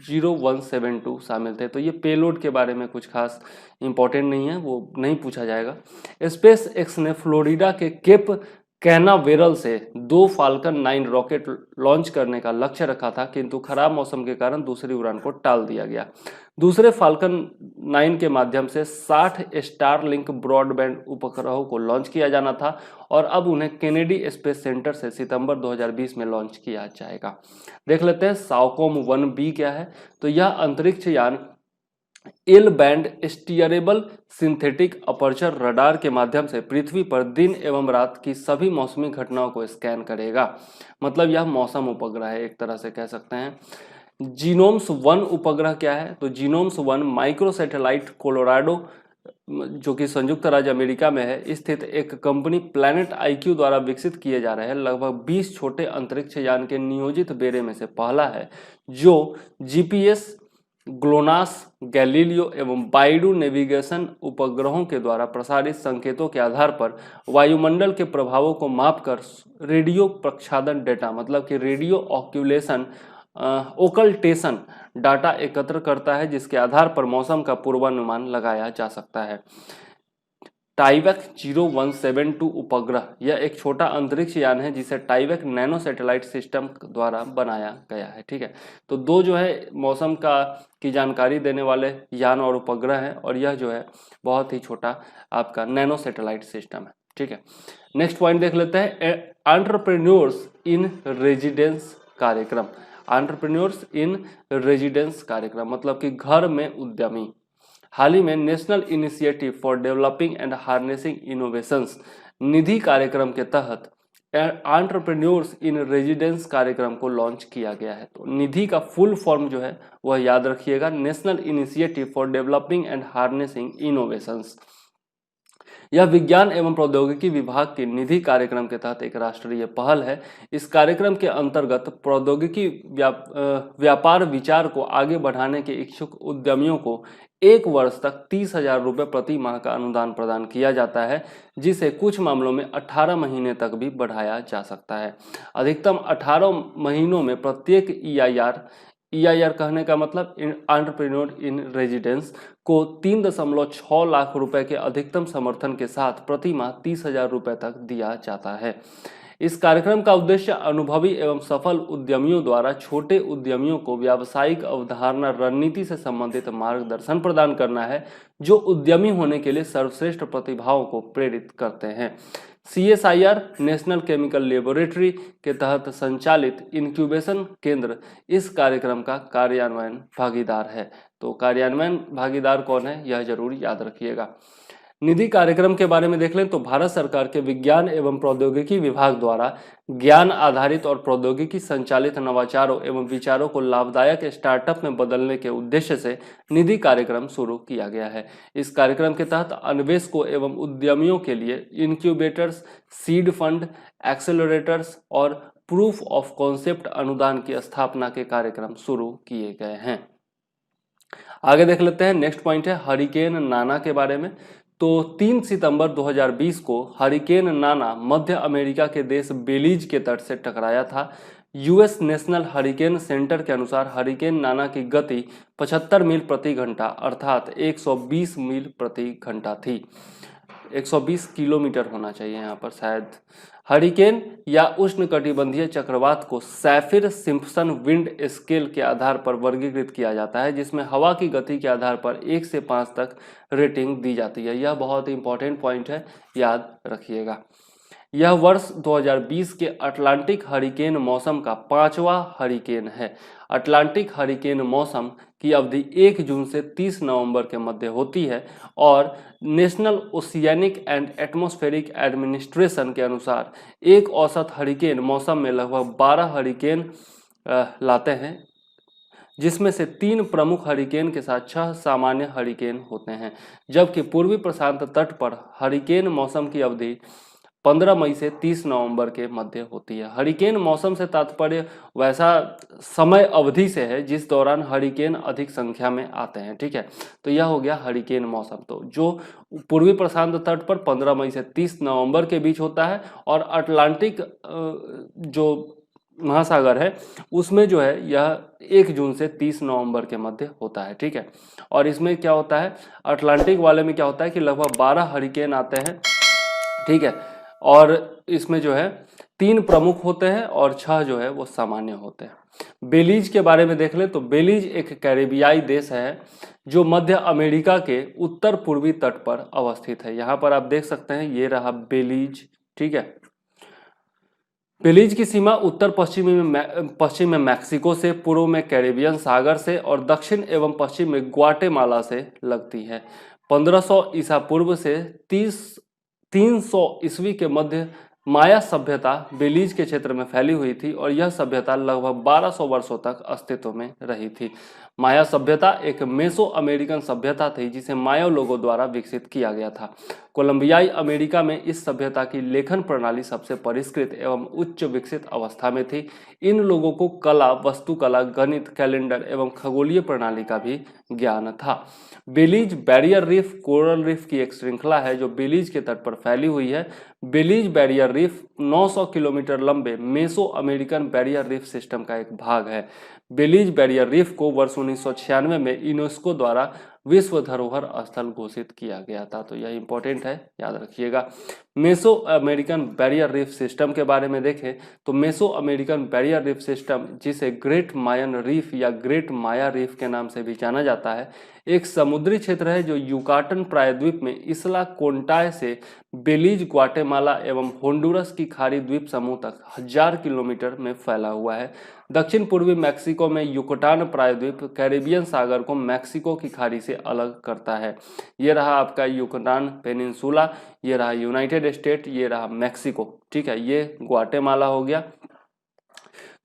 0172 शामिल थे। तो ये पेलोड के बारे में कुछ खास इंपॉर्टेंट नहीं है, वो नहीं पूछा जाएगा। स्पेस एक्स ने फ्लोरिडा के केप कैनावेरल से 2 फाल्कन 9 रॉकेट लॉन्च करने का लक्ष्य रखा था, किंतु खराब मौसम के कारण दूसरी उड़ान को टाल दिया गया। दूसरे फाल्कन 9 के माध्यम से 60 स्टारलिंक ब्रॉडबैंड उपग्रहों को लॉन्च किया जाना था और अब उन्हें केनेडी स्पेस सेंटर से सितंबर 2020 में लॉन्च किया जाएगा। देख लेते हैं साओकॉम 1B क्या है। तो यह अंतरिक्ष यान L band steerable synthetic aperture radar के माध्यम से पृथ्वी पर दिन एवं रात की सभी मौसमी घटनाओं को स्कैन करेगा। मतलब यह मौसम उपग्रह है, एक तरह से कह सकते हैं। जीनोम्स 1 उपग्रह क्या है। तो जीनोम्स 1 माइक्रो सैटेलाइट कोलोराडो जो कि संयुक्त राज्य अमेरिका में है स्थित एक कंपनी प्लैनेट आईक्यू द्वारा विकसित किए जा रहे हैं लगभग 20 छोटे अंतरिक्ष यान के नियोजित बेड़े में से पहला है, जो जीपीएस, ग्लोनास, गैलीलियो एवं बाइडू नेविगेशन उपग्रहों के द्वारा प्रसारित संकेतों के आधार पर वायुमंडल के प्रभावों को मापकर रेडियो प्रक्षादन डेटा, मतलब कि रेडियो ऑक्यूलेशन ओकल्टेशन डाटा एकत्र करता है, जिसके आधार पर मौसम का पूर्वानुमान लगाया जा सकता है। टाइवेक 0172 उपग्रह यह एक छोटा अंतरिक्ष यान है जिसे टाइवेक नैनो सैटेलाइट सिस्टम द्वारा बनाया गया है। ठीक है, तो दो जो है मौसम की जानकारी देने वाले यान और उपग्रह हैं, और यह जो है बहुत ही छोटा आपका नैनो सैटेलाइट सिस्टम है। ठीक है, नेक्स्ट पॉइंट देख लेते हैं, एंटरप्रेन्योर्स इन रेजिडेंस कार्यक्रम। एंटरप्रेन्योर्स इन रेजिडेंस कार्यक्रम मतलब कि घर में उद्यमी। हाल ही में national initiative for developing and harnessing innovations Nidhi कार्यक्रम के तहत एंटरप्रेन्योर्स इन रेजिडेंस कार्यक्रम को लॉन्च किया गया है। तो निधि का फुल फॉर्म जो है वह याद रखिएगा, national initiative for developing and harnessing innovations. यह विज्ञान एवं प्रौद्योगिकी विभाग की निधि कार्यक्रम के तहत एक राष्ट्रीय पहल है। इस कार्यक्रम के अंतर्गत प्रौद्योगिकी व्यापार विचार को आगे बढ़ाने के इच्छुक उद्यमियों को 1 वर्ष तक 30,000 रुपये प्रति माह का अनुदान प्रदान किया जाता है, जिसे कुछ मामलों में 18 महीने तक भी बढ़ाया जा सकता है। अधिकतम 18 महीनों में प्रत्येक EIR कहने का मतलब एंटरप्रेन्योर इन रेजिडेंस को 3.6 लाख रुपए के अधिकतम समर्थन के साथ प्रति माह 30,000 रुपए तक दिया जाता है। इस कार्यक्रम का उद्देश्य अनुभवी एवं सफल उद्यमियों द्वारा छोटे उद्यमियों को व्यावसायिक अवधारणा रणनीति से संबंधित मार्गदर्शन प्रदान करना है, जो उद्यमी होने के लिए सर्वश्रेष्ठ प्रतिभाओं को प्रेरित करते हैं। CSIR नेशनल केमिकल लेबोरेटरी के तहत संचालित इंक्यूबेशन केंद्र इस कार्यक्रम का कार्यान्वयन भागीदार है। तो कार्यान्वयन भागीदार कौन है, यह जरूर याद रखिएगा। निधि कार्यक्रम के बारे में देख लें तो भारत सरकार के विज्ञान एवं प्रौद्योगिकी विभाग द्वारा ज्ञान आधारित और प्रौद्योगिकी संचालित नवाचारों एवं विचारों को लाभदायक स्टार्टअप में बदलने के उद्देश्य से निधि कार्यक्रम शुरू किया गया है। इस कार्यक्रम के तहत अन्वेषकों एवं उद्यमियों के लिए इंक्यूबेटर्स, सीड फंड, एक्सेलरेटर्स और प्रूफ ऑफ कॉन्सेप्ट अनुदान की स्थापना के कार्यक्रम शुरू किए गए हैं। आगे देख लेते हैं, नेक्स्ट पॉइंट है हरिकेन नाना के बारे में। तो 3 सितंबर 2020 को हरिकेन नाना मध्य अमेरिका के देश बेलीज के तट से टकराया था। यूएस नेशनल हरिकेन सेंटर के अनुसार हरिकेन नाना की गति 75 मील प्रति घंटा अर्थात 120 मील प्रति घंटा थी। 120 किलोमीटर होना चाहिए यहाँ पर शायद। हरिकेन या उष्णकटिबंधीय चक्रवात को सैफिर सिम्पसन विंड स्केल के आधार पर वर्गीकृत किया जाता है, जिसमें हवा की गति के आधार पर 1 से 5 तक रेटिंग दी जाती है। यह बहुत ही इंपॉर्टेंट पॉइंट है, याद रखिएगा। यह वर्ष 2020 के अटलांटिक हरिकेन मौसम का 5वां हरिकेन है। अटलांटिक हरिकेन मौसम की अवधि 1 जून से 30 नवंबर के मध्य होती है और national oceanic and atmospheric administration के अनुसार एक औसत हरिकेन मौसम में लगभग 12 हरिकेन लाते हैं, जिसमें से 3 प्रमुख हरिकेन के साथ 6 सामान्य हरिकेन होते हैं, जबकि पूर्वी प्रशांत तट पर हरिकेन मौसम की अवधि 15 मई से 30 नवंबर के मध्य होती है। हरिकेन मौसम से तात्पर्य वैसा समय अवधि से है जिस दौरान हरिकेन अधिक संख्या में आते हैं। ठीक है, तो यह हो गया हरिकेन मौसम। तो जो पूर्वी प्रशांत तट पर 15 मई से 30 नवंबर के बीच होता है और अटलांटिक जो महासागर है उसमें जो है यह 1 जून से 30 नवंबर के मध्य होता है। ठीक है, और इसमें क्या होता है, अटलांटिक वाले में क्या होता है कि लगभग 12 हरिकेन आते हैं। ठीक है, और इसमें जो है 3 प्रमुख होते हैं और 6 जो है वो सामान्य होते हैं। बेलीज के बारे में देख लें तो बेलीज एक कैरेबियाई देश है जो मध्य अमेरिका के उत्तर पूर्वी तट पर अवस्थित है। यहाँ पर आप देख सकते हैं, ये रहा बेलीज। ठीक है, बेलीज की सीमा उत्तर पश्चिम में मैक्सिको से, पूर्व में कैरेबियन सागर से और दक्षिण एवं पश्चिम में ग्वाटेमाला से लगती है। 1500 ईसा पूर्व से 300 ईस्वी के मध्य माया सभ्यता बेलीज के क्षेत्र में फैली हुई थी और यह सभ्यता लगभग 1200 वर्षों तक अस्तित्व में रही थी। माया सभ्यता एक मेसो अमेरिकन सभ्यता थी जिसे माया लोगों द्वारा विकसित किया गया था। कोलंबियाई अमेरिका में इस सभ्यता की लेखन प्रणाली सबसे परिष्कृत एवं उच्च विकसित अवस्था में थी। इन लोगों को कला, वास्तुकला, गणित, कैलेंडर एवं खगोलीय प्रणाली का भी ज्ञान था। बेलीज बैरियर रीफ कोरल रीफ की एक श्रृंखला है जो बेलीज के तट पर फैली हुई है। बेलीज बैरियर रीफ 900 किलोमीटर लंबे meso American barrier reef system का एक भाग है। बेलीज बैरियर रीफ को वर्ष 1996 में यूनेस्को द्वारा विश्व धरोहर स्थल घोषित किया गया था। तो यह इंपॉर्टेंट है, याद रखिएगा। Meso American barrier reef system के बारे में देखें तो meso American barrier reef system, जिसे ग्रेट मायन रीफ या ग्रेट माया रीफ के नाम से भी जाना जाता है, एक समुद्री क्षेत्र है जो युकाटन प्रायद्वीप में इसला कोन्टाय से बेलीज, ग्वाटेमाला एवं होंडुरस की खाड़ी द्वीप समूह तक 1000 किलोमीटर में फैला हुआ है। दक्षिण पूर्वी मैक्सिको में युकटान प्रायद्वीप कैरिबियन सागर को मैक्सिको की खाड़ी से अलग करता है। ये रहा आपका युकटान पेनिनसुला, ये रहा यूनाइटेड स्टेट, ये रहा मैक्सिको, ठीक है। ये ग्वाटेमाला हो गया।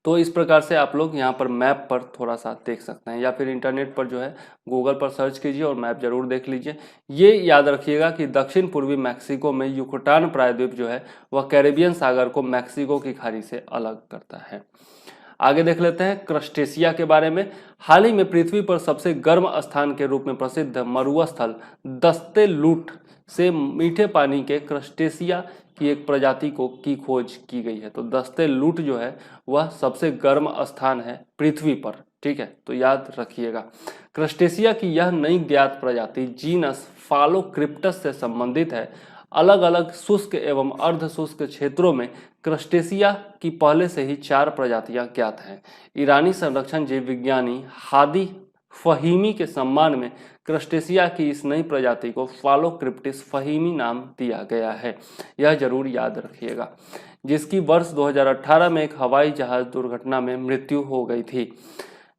तो इस प्रकार से आप लोग यहाँ पर मैप पर थोड़ा सा देख सकते हैं, या फिर इंटरनेट पर जो है गूगल पर सर्च कीजिए और मैप जरूर देख लीजिए। ये याद रखिएगा कि दक्षिण पूर्वी मैक्सिको में युकटान प्रायद्वीप जो है वह कैरिबियन सागर को मैक्सिको की खाड़ी से अलग करता है। आगे देख लेते हैं क्रस्टेशिया के बारे में। हाल ही में पृथ्वी पर सबसे गर्म स्थान के रूप में प्रसिद्ध मरुस्थल दस्ते लूट से मीठे पानी के क्रस्टेशिया की एक प्रजाति की खोज की गई है। तो दस्ते लूट जो है वह सबसे गर्म स्थान है पृथ्वी पर, ठीक है, तो याद रखिएगा। क्रस्टेशिया की यह नई ज्ञात प्रजाति जीनस फालोक्रिप्टस से संबंधित है। अलग अलग शुष्क एवं अर्ध शुष्क क्षेत्रों में क्रस्टेशिया की पहले से ही 4 प्रजातियां ज्ञात हैं। ईरानी संरक्षण जीव विज्ञानी हादी फहीमी के सम्मान में क्रस्टेशिया की इस नई प्रजाति को फालोक्रिप्टिस फहीमी नाम दिया गया है, यह जरूर याद रखिएगा, जिसकी वर्ष 2018 में एक हवाई जहाज दुर्घटना में मृत्यु हो गई थी।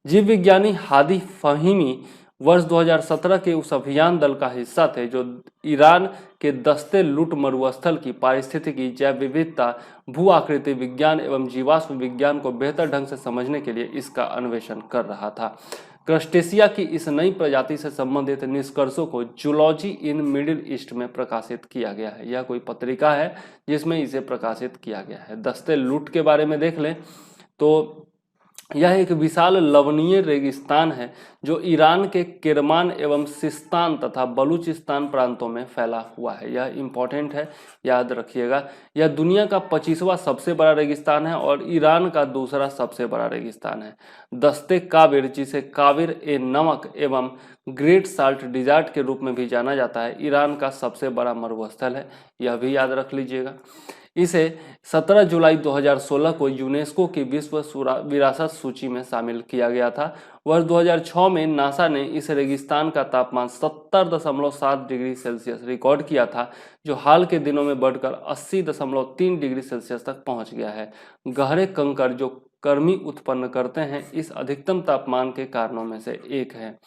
जीव विज्ञानी हादी फहीमी वर्ष 2017 के उस अभियान दल का हिस्सा थे जो ईरान के दस्ते लूट मरुस्थल की पारिस्थितिकी, जैव विविधता, भू आकृति विज्ञान एवं जीवाश्म विज्ञान को बेहतर ढंग से समझने के लिए इसका अन्वेषण कर रहा था। क्रस्टेशिया की इस नई प्रजाति से संबंधित निष्कर्षों को जूलॉजी इन मिडिल ईस्ट में प्रकाशित किया गया है। यह कोई पत्रिका है जिसमें इसे प्रकाशित किया गया है। दस्ते लूट के बारे में देख लें तो यह एक विशाल लवणीय रेगिस्तान है जो ईरान के किरमान एवं सिस्तान तथा बलूचिस्तान प्रांतों में फैला हुआ है। यह इंपॉर्टेंट है, याद रखिएगा। यह दुनिया का 25वां सबसे बड़ा रेगिस्तान है और ईरान का दूसरा सबसे बड़ा रेगिस्तान है। दस्ते काबिर, जिसे काबिर ए नमक एवं ग्रेट साल्ट डिजार्ट के रूप में भी जाना जाता है, ईरान का सबसे बड़ा मरुस्थल है, यह भी याद रख लीजिएगा। इसे 17 जुलाई 2016 को यूनेस्को की विश्व विरासत सूची में शामिल किया गया था। वर्ष 2006 में नासा ने इस रेगिस्तान का तापमान 70.7 डिग्री सेल्सियस रिकॉर्ड किया था, जो हाल के दिनों में बढ़कर 80.3 डिग्री सेल्सियस तक पहुंच गया है। गहरे कंकर जो गर्मी उत्पन्न करते हैं इस अधिकतम तापमान के कारणों में से एक है।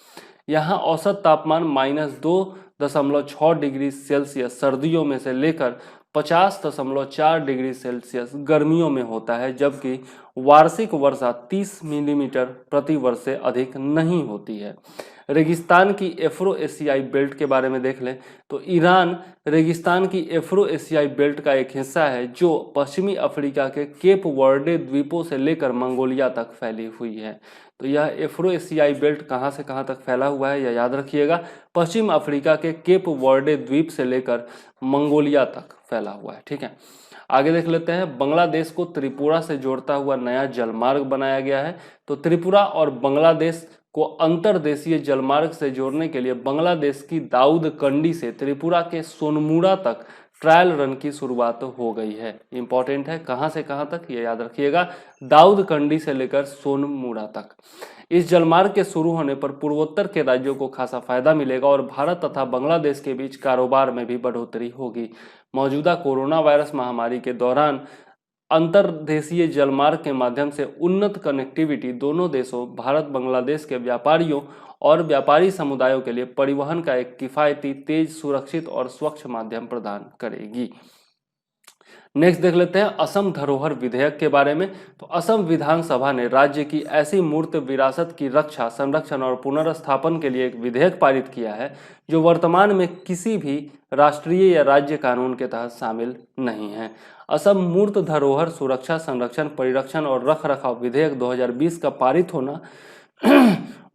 यहाँ औसत तापमान -2.6 डिग्री सेल्सियस सर्दियों में से लेकर 50.4 डिग्री सेल्सियस गर्मियों में होता है, जबकि वार्षिक वर्षा 30 मिलीमीटर प्रति वर्ष से अधिक नहीं होती है। रेगिस्तान की एफ्रो एशियाई बेल्ट के बारे में देख लें तो ईरान रेगिस्तान की एफ्रो एशियाई बेल्ट का एक हिस्सा है जो पश्चिमी अफ्रीका के केप वर्डे द्वीपों से लेकर मंगोलिया तक फैली हुई है। तो यह एफ्रो एशियाई बेल्ट कहाँ से कहाँ तक फैला हुआ है, यह याद रखिएगा। पश्चिम अफ्रीका के केप वर्डे द्वीप से लेकर मंगोलिया तक फैला हुआ है, ठीक है। आगे देख लेते हैं। बांग्लादेश को त्रिपुरा से जोड़ता हुआ नया जलमार्ग बनाया गया है। तो त्रिपुरा और बांग्लादेश को अंतर्देशीय जलमार्ग से जोड़ने के लिए बांग्लादेश की दाऊद कंडी से त्रिपुरा के सोनमुड़ा तक ट्रायल रन की शुरुआत हो गई है। इंपॉर्टेंट है, कहां से कहां तक, ये याद रखिएगा, दाऊद कंडी से लेकर सोनमुड़ा तक। इस जलमार्ग के शुरू होने पर पूर्वोत्तर के राज्यों को खासा फायदा मिलेगा और भारत तथा बांग्लादेश के बीच कारोबार में भी बढ़ोतरी होगी। मौजूदा कोरोना वायरस महामारी के दौरान अंतर्देशीय जलमार्ग के माध्यम से उन्नत कनेक्टिविटी दोनों देशों भारत बांग्लादेश के व्यापारियों और व्यापारी समुदायों के लिए परिवहन का एक किफायती, तेज, सुरक्षित और स्वच्छ माध्यम प्रदान करेगी। नेक्स्ट देख लेते हैं असम धरोहर विधेयक के बारे में। तो असम विधानसभा ने राज्य की ऐसी मूर्त विरासत की रक्षा, संरक्षण और पुनर्स्थापन के लिए एक विधेयक पारित किया है जो वर्तमान में किसी भी राष्ट्रीय या राज्य कानून के तहत शामिल नहीं है। असम मूर्त धरोहर सुरक्षा, संरक्षण, परिरक्षण और रखरखाव विधेयक 2020 का पारित होना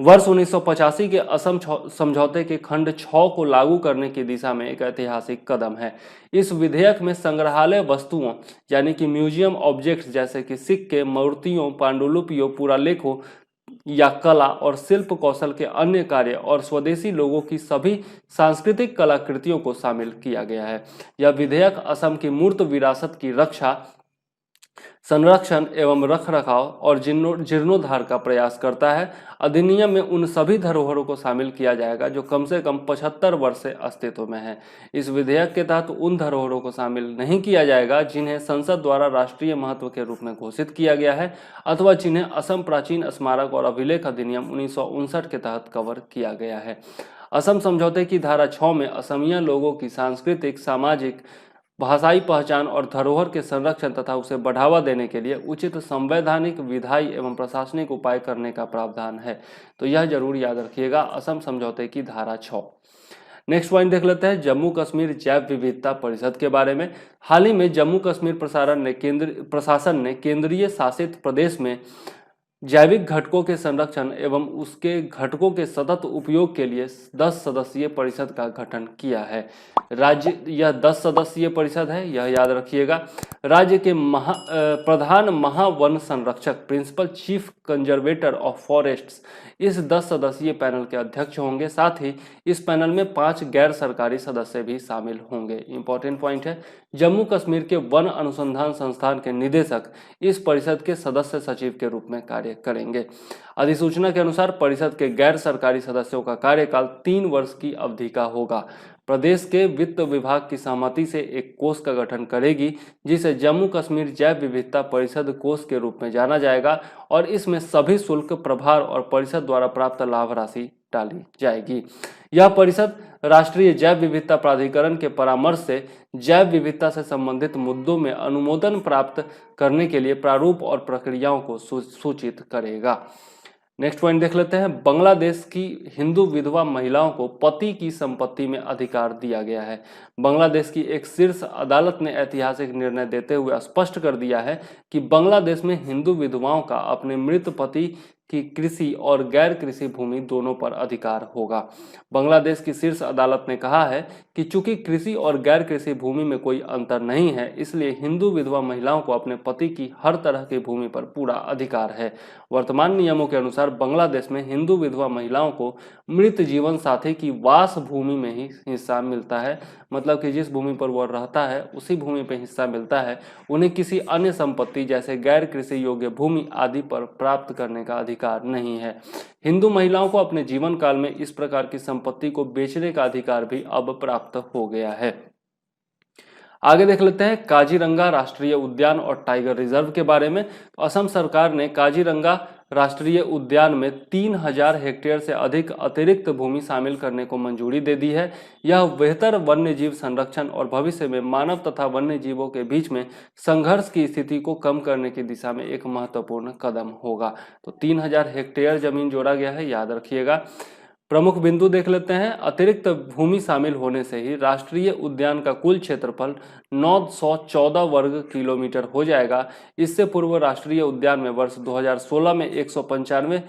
वर्ष 1985 के असम समझौते के खंड 6 को लागू करने की दिशा में एक ऐतिहासिक कदम है। इस विधेयक में संग्रहालय वस्तुओं यानी कि म्यूजियम ऑब्जेक्ट्स जैसे कि सिक्के, मूर्तियों, पांडुलिपियों, पुरालेखों या कला और शिल्प कौशल के अन्य कार्य और स्वदेशी लोगों की सभी सांस्कृतिक कलाकृतियों को शामिल किया गया है। यह विधेयक असम की मूर्त विरासत की रक्षा, संरक्षण एवं रखरखाव और जीर्णोद्धार का प्रयास करता है। अधिनियम में उन सभी धरोहरों को शामिल किया जाएगा जो कम से कम 75 वर्ष से अस्तित्व में है। इस विधेयक के तहत उन धरोहरों को शामिल नहीं किया जाएगा जिन्हें संसद द्वारा राष्ट्रीय महत्व के रूप में घोषित किया गया है अथवा जिन्हें असम प्राचीन स्मारक और अभिलेख अधिनियम 1959 के तहत कवर किया गया है। असम समझौते की धारा 6 में असमिया लोगों की सांस्कृतिक, सामाजिक, भाषाई पहचान और धरोहर के संरक्षण तथा उसे बढ़ावा देने के लिए उचित संवैधानिक, विधायी एवं प्रशासनिक उपाय करने का प्रावधान है। तो यह जरूर याद रखिएगा, असम समझौते की धारा 6। नेक्स्ट पॉइंट देख लेते हैं जम्मू कश्मीर जैव विविधता परिषद के बारे में। हाल ही में जम्मू कश्मीर प्रशासन ने केंद्रीय शासित प्रदेश में जैविक घटकों के संरक्षण एवं उसके घटकों के सतत उपयोग के लिए 10 सदस्यीय परिषद का गठन किया है। यह 10 सदस्यीय परिषद है, यह याद रखिएगा। राज्य के प्रधान महावन संरक्षक, principal chief conservator of forests, इस 10 सदस्यीय पैनल के अध्यक्ष होंगे। साथ ही इस पैनल में 5 गैर सरकारी सदस्य भी शामिल होंगे। इंपॉर्टेंट पॉइंट है, जम्मू कश्मीर के वन अनुसंधान संस्थान के निदेशक इस परिषद के सदस्य सचिव के रूप में कार्य करेंगे। अधिसूचना के अनुसार परिषद के गैर सरकारी सदस्यों का कार्यकाल 3 वर्ष की अवधि का होगा। प्रदेश के वित्त विभाग की सहमति से एक कोष का गठन करेगी जिसे जम्मू कश्मीर जैव विविधता परिषद कोष के रूप में जाना जाएगा और इसमें सभी शुल्क, प्रभार और परिषद द्वारा प्राप्त लाभ राशि डाली जाएगी। यह परिषद राष्ट्रीय जैव विविधता प्राधिकरण के परामर्श से जैव विविधता से संबंधित मुद्दों में अनुमोदन प्राप्त करने के लिए प्रारूप और प्रक्रियाओं को सूचित करेगा। नेक्स्ट पॉइंट देख लेते हैं, बांग्लादेश की हिंदू विधवा महिलाओं को पति की संपत्ति में अधिकार दिया गया है। बांग्लादेश की एक शीर्ष अदालत ने ऐतिहासिक निर्णय देते हुए स्पष्ट कर दिया है कि बांग्लादेश में हिंदू विधवाओं का अपने मृत पति की कृषि और गैर कृषि भूमि दोनों पर अधिकार होगा। बांग्लादेश की शीर्ष अदालत ने कहा है कि चूंकि कृषि और गैर कृषि भूमि में कोई अंतर नहीं है, इसलिए हिंदू विधवा महिलाओं को अपने पति की हर तरह की भूमि पर पूरा अधिकार है। वर्तमान नियमों के अनुसार बांग्लादेश में हिंदू विधवा महिलाओं को मृत जीवन साथी की वास भूमि में ही हिस्सा मिलता है, मतलब कि जिस भूमि पर वह रहता है उसी भूमि पर हिस्सा मिलता है। उन्हें किसी अन्य संपत्ति जैसे गैर कृषि योग्य भूमि आदि पर प्राप्त करने का अधिकार नहीं है। हिंदू महिलाओं को अपने जीवन काल में इस प्रकार की संपत्ति को बेचने का अधिकार भी अब प्राप्त हो गया है। आगे देख लेते हैं काजीरंगा राष्ट्रीय उद्यान और टाइगर रिजर्व के बारे में। तो असम सरकार ने काजीरंगा राष्ट्रीय उद्यान में 3000 हेक्टेयर से अधिक अतिरिक्त भूमि शामिल करने को मंजूरी दे दी है। यह बेहतर वन्य जीव संरक्षण और भविष्य में मानव तथा वन्य जीवों के बीच में संघर्ष की स्थिति को कम करने की दिशा में एक महत्वपूर्ण कदम होगा। तो 3000 हेक्टेयर जमीन जोड़ा गया है, याद रखिएगा। प्रमुख बिंदु देख लेते हैं, अतिरिक्त भूमि शामिल होने से ही राष्ट्रीय उद्यान का कुल क्षेत्रफल 914 वर्ग किलोमीटर हो जाएगा। इससे पूर्व राष्ट्रीय उद्यान में वर्ष 2016 में 195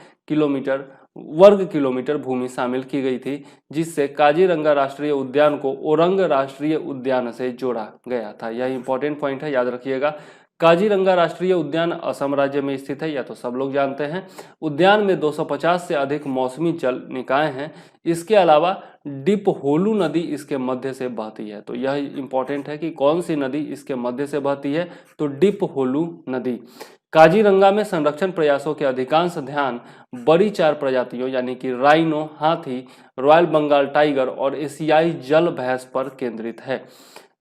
वर्ग किलोमीटर भूमि शामिल की गई थी, जिससे काजीरंगा राष्ट्रीय उद्यान को ओरंग राष्ट्रीय उद्यान से जोड़ा गया था। यह इंपॉर्टेंट पॉइंट है, याद रखिएगा। काजीरंगा राष्ट्रीय उद्यान असम राज्य में स्थित है, यह तो सब लोग जानते हैं। उद्यान में 250 से अधिक मौसमी जल निकाय हैं। इसके अलावा डिपहोलू नदी इसके मध्य से बहती है। तो यह इंपॉर्टेंट है कि कौन सी नदी इसके मध्य से बहती है, तो डिपहोलू नदी। काजीरंगा में संरक्षण प्रयासों के अधिकांश ध्यान बड़ी 4 प्रजातियों यानी कि राइनो, हाथी, रॉयल बंगाल टाइगर और एशियाई जल भैंस पर केंद्रित है।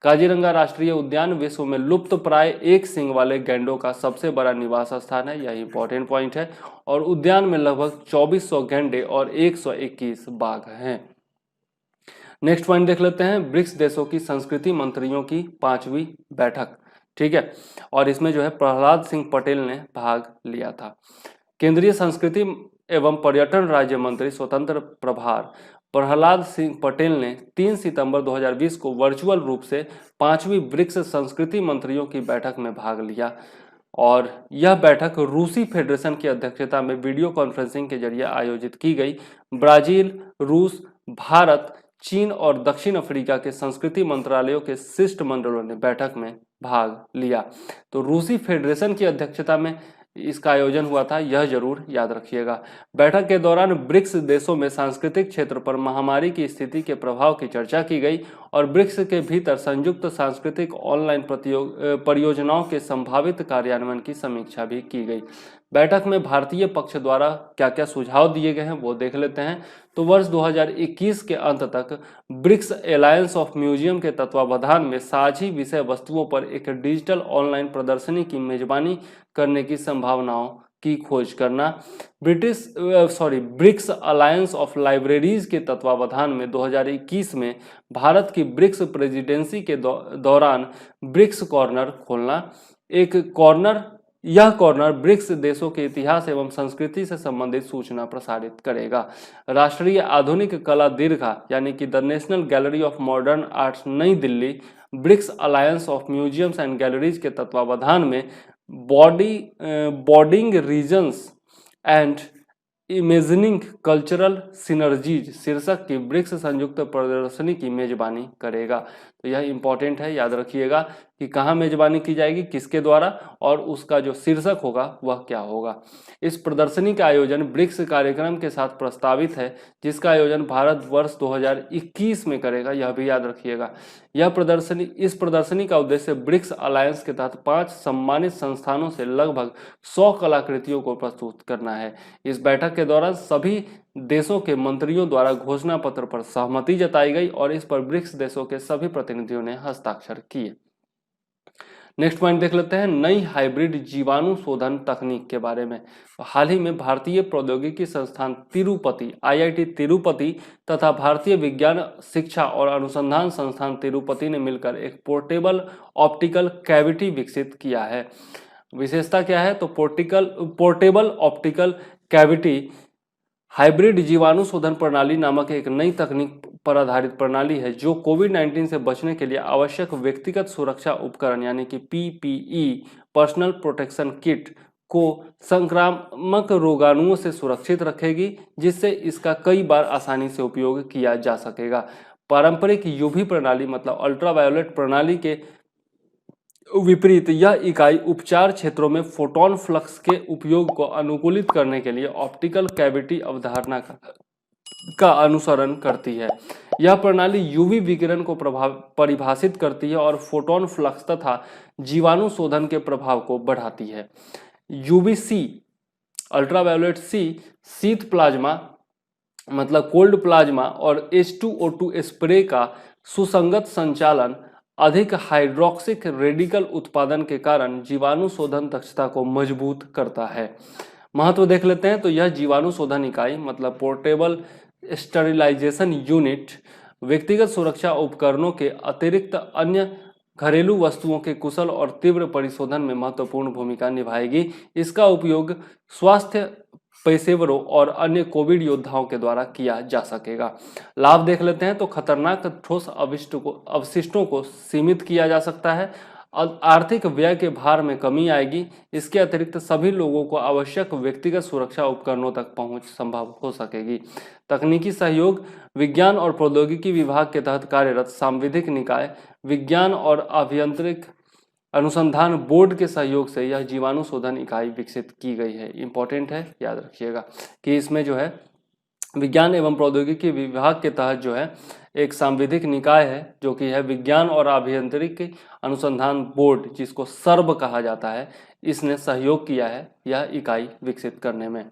काजीरंगा राष्ट्रीय उद्यान विश्व में लुप्त प्राय एक सींग वाले गैंडों का सबसे बड़ा निवास स्थान है, यह इंपॉर्टेंट पॉइंट है। और उद्यान में लगभग 2400 गैंडे और 121 बाघ हैं। नेक्स्ट पॉइंट देख लेते हैं, ब्रिक्स देशों की संस्कृति मंत्रियों की 5वीं बैठक। ठीक है। और इसमें जो है प्रहलाद सिंह पटेल ने भाग लिया था। केंद्रीय संस्कृति एवं पर्यटन राज्य मंत्री स्वतंत्र प्रभार प्रहलाद सिंह पटेल ने 3 सितंबर 2020 को वर्चुअल रूप से 5वीं ब्रिक्स संस्कृति मंत्रियों की बैठक में भाग लिया और यह बैठक रूसी फेडरेशन की अध्यक्षता में वीडियो कॉन्फ्रेंसिंग के जरिए आयोजित की गई। ब्राजील, रूस, भारत, चीन और दक्षिण अफ्रीका के संस्कृति मंत्रालयों के शिष्टमंडलों ने बैठक में भाग लिया। तो रूसी फेडरेशन की अध्यक्षता में इसका आयोजन हुआ था, यह जरूर याद रखिएगा। बैठक के दौरान ब्रिक्स देशों में सांस्कृतिक क्षेत्र पर महामारी की स्थिति के प्रभाव की चर्चा की गई और ब्रिक्स के भीतर संयुक्त सांस्कृतिक ऑनलाइन परियोजनाओं के संभावित कार्यान्वयन की समीक्षा भी की गई। बैठक में भारतीय पक्ष द्वारा क्या क्या सुझाव दिए गए हैं वो देख लेते हैं। तो वर्ष 2021 के अंत तक ब्रिक्स एलायंस ऑफ म्यूजियम के तत्वावधान में साझी विषय वस्तुओं पर एक डिजिटल ऑनलाइन प्रदर्शनी की मेजबानी करने की संभावनाओं की खोज करना, ब्रिक्स अलायंस ऑफ लाइब्रेरीज के तत्वावधान में 2021 में भारत की ब्रिक्स प्रेसिडेंसी के दौरान ब्रिक्स कॉर्नर खोलना। यह कॉर्नर ब्रिक्स देशों के इतिहास एवं संस्कृति से संबंधित सूचना प्रसारित करेगा। राष्ट्रीय आधुनिक कला दीर्घा यानी कि the national gallery of modern arts Nai Delhi BRICS alliance of museums and galleries के तत्वावधान में bordering regions and imagining cultural synergies शीर्षक की ब्रिक्स संयुक्त प्रदर्शनी की मेजबानी करेगा। तो यह इंपॉर्टेंट है, याद रखिएगा कि कहाँ मेजबानी की जाएगी, किसके द्वारा और उसका जो शीर्षक होगा वह क्या होगा। इस प्रदर्शनी का आयोजन ब्रिक्स कार्यक्रम के साथ प्रस्तावित है जिसका आयोजन भारत वर्ष 2021 में करेगा, यह भी याद रखिएगा। इस प्रदर्शनी का उद्देश्य ब्रिक्स अलायंस के तहत 5 सम्मानित संस्थानों से लगभग 100 कलाकृतियों को प्रस्तुत करना है। इस बैठक के दौरान सभी देशों के मंत्रियों द्वारा घोषणा पत्र पर सहमति जताई गई और इस पर ब्रिक्स देशों के सभी प्रतिनिधियों ने हस्ताक्षर किए। नेक्स्ट पॉइंट देख लेते हैं नई हाइब्रिड जीवाणु शोधन तकनीक के बारे में। हाल ही में भारतीय प्रौद्योगिकी संस्थान तिरुपति IIT तिरुपति तथा भारतीय विज्ञान शिक्षा और अनुसंधान संस्थान तिरुपति ने मिलकर एक पोर्टेबल ऑप्टिकल कैविटी विकसित किया है। विशेषता क्या है? तो पोर्टेबल ऑप्टिकल कैविटी हाइब्रिड जीवाणु शोधन प्रणाली नामक एक नई तकनीक पर आधारित प्रणाली है जो कोविड-19 से बचने के लिए आवश्यक व्यक्तिगत सुरक्षा उपकरण यानी कि PPE पर्सनल प्रोटेक्शन किट को संक्रामक रोगाणुओं से सुरक्षित रखेगी, जिससे इसका कई बार आसानी से उपयोग किया जा सकेगा। पारंपरिक UV प्रणाली मतलब अल्ट्रावायोलेट प्रणाली के विपरीत यह इकाई उपचार क्षेत्रों में फोटोन फ्लक्स के उपयोग को अनुकूलित करने के लिए ऑप्टिकल कैविटी अवधारणा का अनुसरण करती है। यह प्रणाली UV विकिरण को परिभाषित करती है और फोटोन फ्लक्स तथा जीवाणु शोधन के प्रभाव को बढ़ाती है। UVC अल्ट्रावायोलेट C शीत प्लाज्मा मतलब कोल्ड प्लाज्मा और H2O2 स्प्रे का सुसंगत संचालन अधिक हाइड्रोक्सिक रेडिकल उत्पादन के कारण जीवाणु शोधन दक्षता को मजबूत करता है। महत्व देख लेते हैं। तो यह जीवाणु शोधन इकाई मतलब पोर्टेबल स्टरिलाइजेशन यूनिट व्यक्तिगत सुरक्षा उपकरणों के अतिरिक्त अन्य घरेलू वस्तुओं के कुशल और तीव्र परिशोधन में महत्वपूर्ण भूमिका निभाएगी। इसका उपयोग स्वास्थ्य पेशेवरों और अन्य कोविड योद्धाओं के द्वारा किया जा सकेगा। लाभ देख लेते हैं। तो खतरनाक ठोस अवशिष्टों को सीमित किया जा सकता है, आर्थिक व्यय के भार में कमी आएगी। इसके अतिरिक्त सभी लोगों को आवश्यक व्यक्तिगत सुरक्षा उपकरणों तक पहुंच संभव हो सकेगी। तकनीकी सहयोग विज्ञान और प्रौद्योगिकी विभाग के तहत कार्यरत सांविधिक निकाय विज्ञान और अभियांत्रिक अनुसंधान बोर्ड के सहयोग से यह जीवाणु शोधन इकाई विकसित की गई है। इंपॉर्टेंट है, याद रखिएगा कि इसमें जो है विज्ञान एवं प्रौद्योगिकी विभाग के तहत जो है एक सांविधिक निकाय है जो कि है विज्ञान और अभियांत्रिकी अनुसंधान बोर्ड, जिसको सर्ब कहा जाता है, इसने सहयोग किया है यह इकाई विकसित करने में।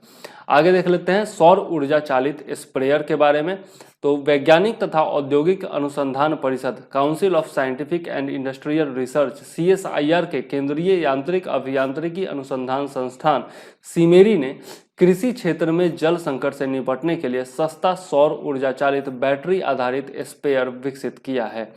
आगे देख लेते हैं सौर ऊर्जा चालित स्प्रेयर के बारे में। तो वैज्ञानिक तथा औद्योगिक अनुसंधान परिषद council of scientific and industrial research CSIR के केंद्रीय यांत्रिक अभियांत्रिकी अनुसंधान संस्थान सीमेरी ने कृषि क्षेत्र में जल संकट से निपटने के लिए सस्ता सौर ऊर्जा चालित बैटरी आधारित स्प्रेयर विकसित किया है।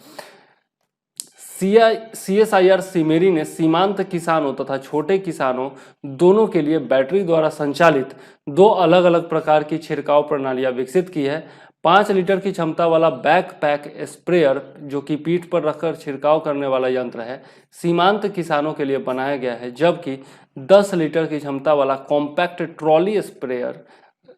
CSIR सिमेरी ने सीमांत किसानों तथा छोटे किसानों दोनों के लिए बैटरी द्वारा संचालित दो अलग अलग प्रकार की छिड़काव प्रणालियां विकसित की है। 5 लीटर की क्षमता वाला बैकपैक स्प्रेयर, जो कि पीठ पर रखकर छिड़काव करने वाला यंत्र है, सीमांत किसानों के लिए बनाया गया है, जबकि 10 लीटर की क्षमता वाला कॉम्पैक्ट ट्रॉली स्प्रेयर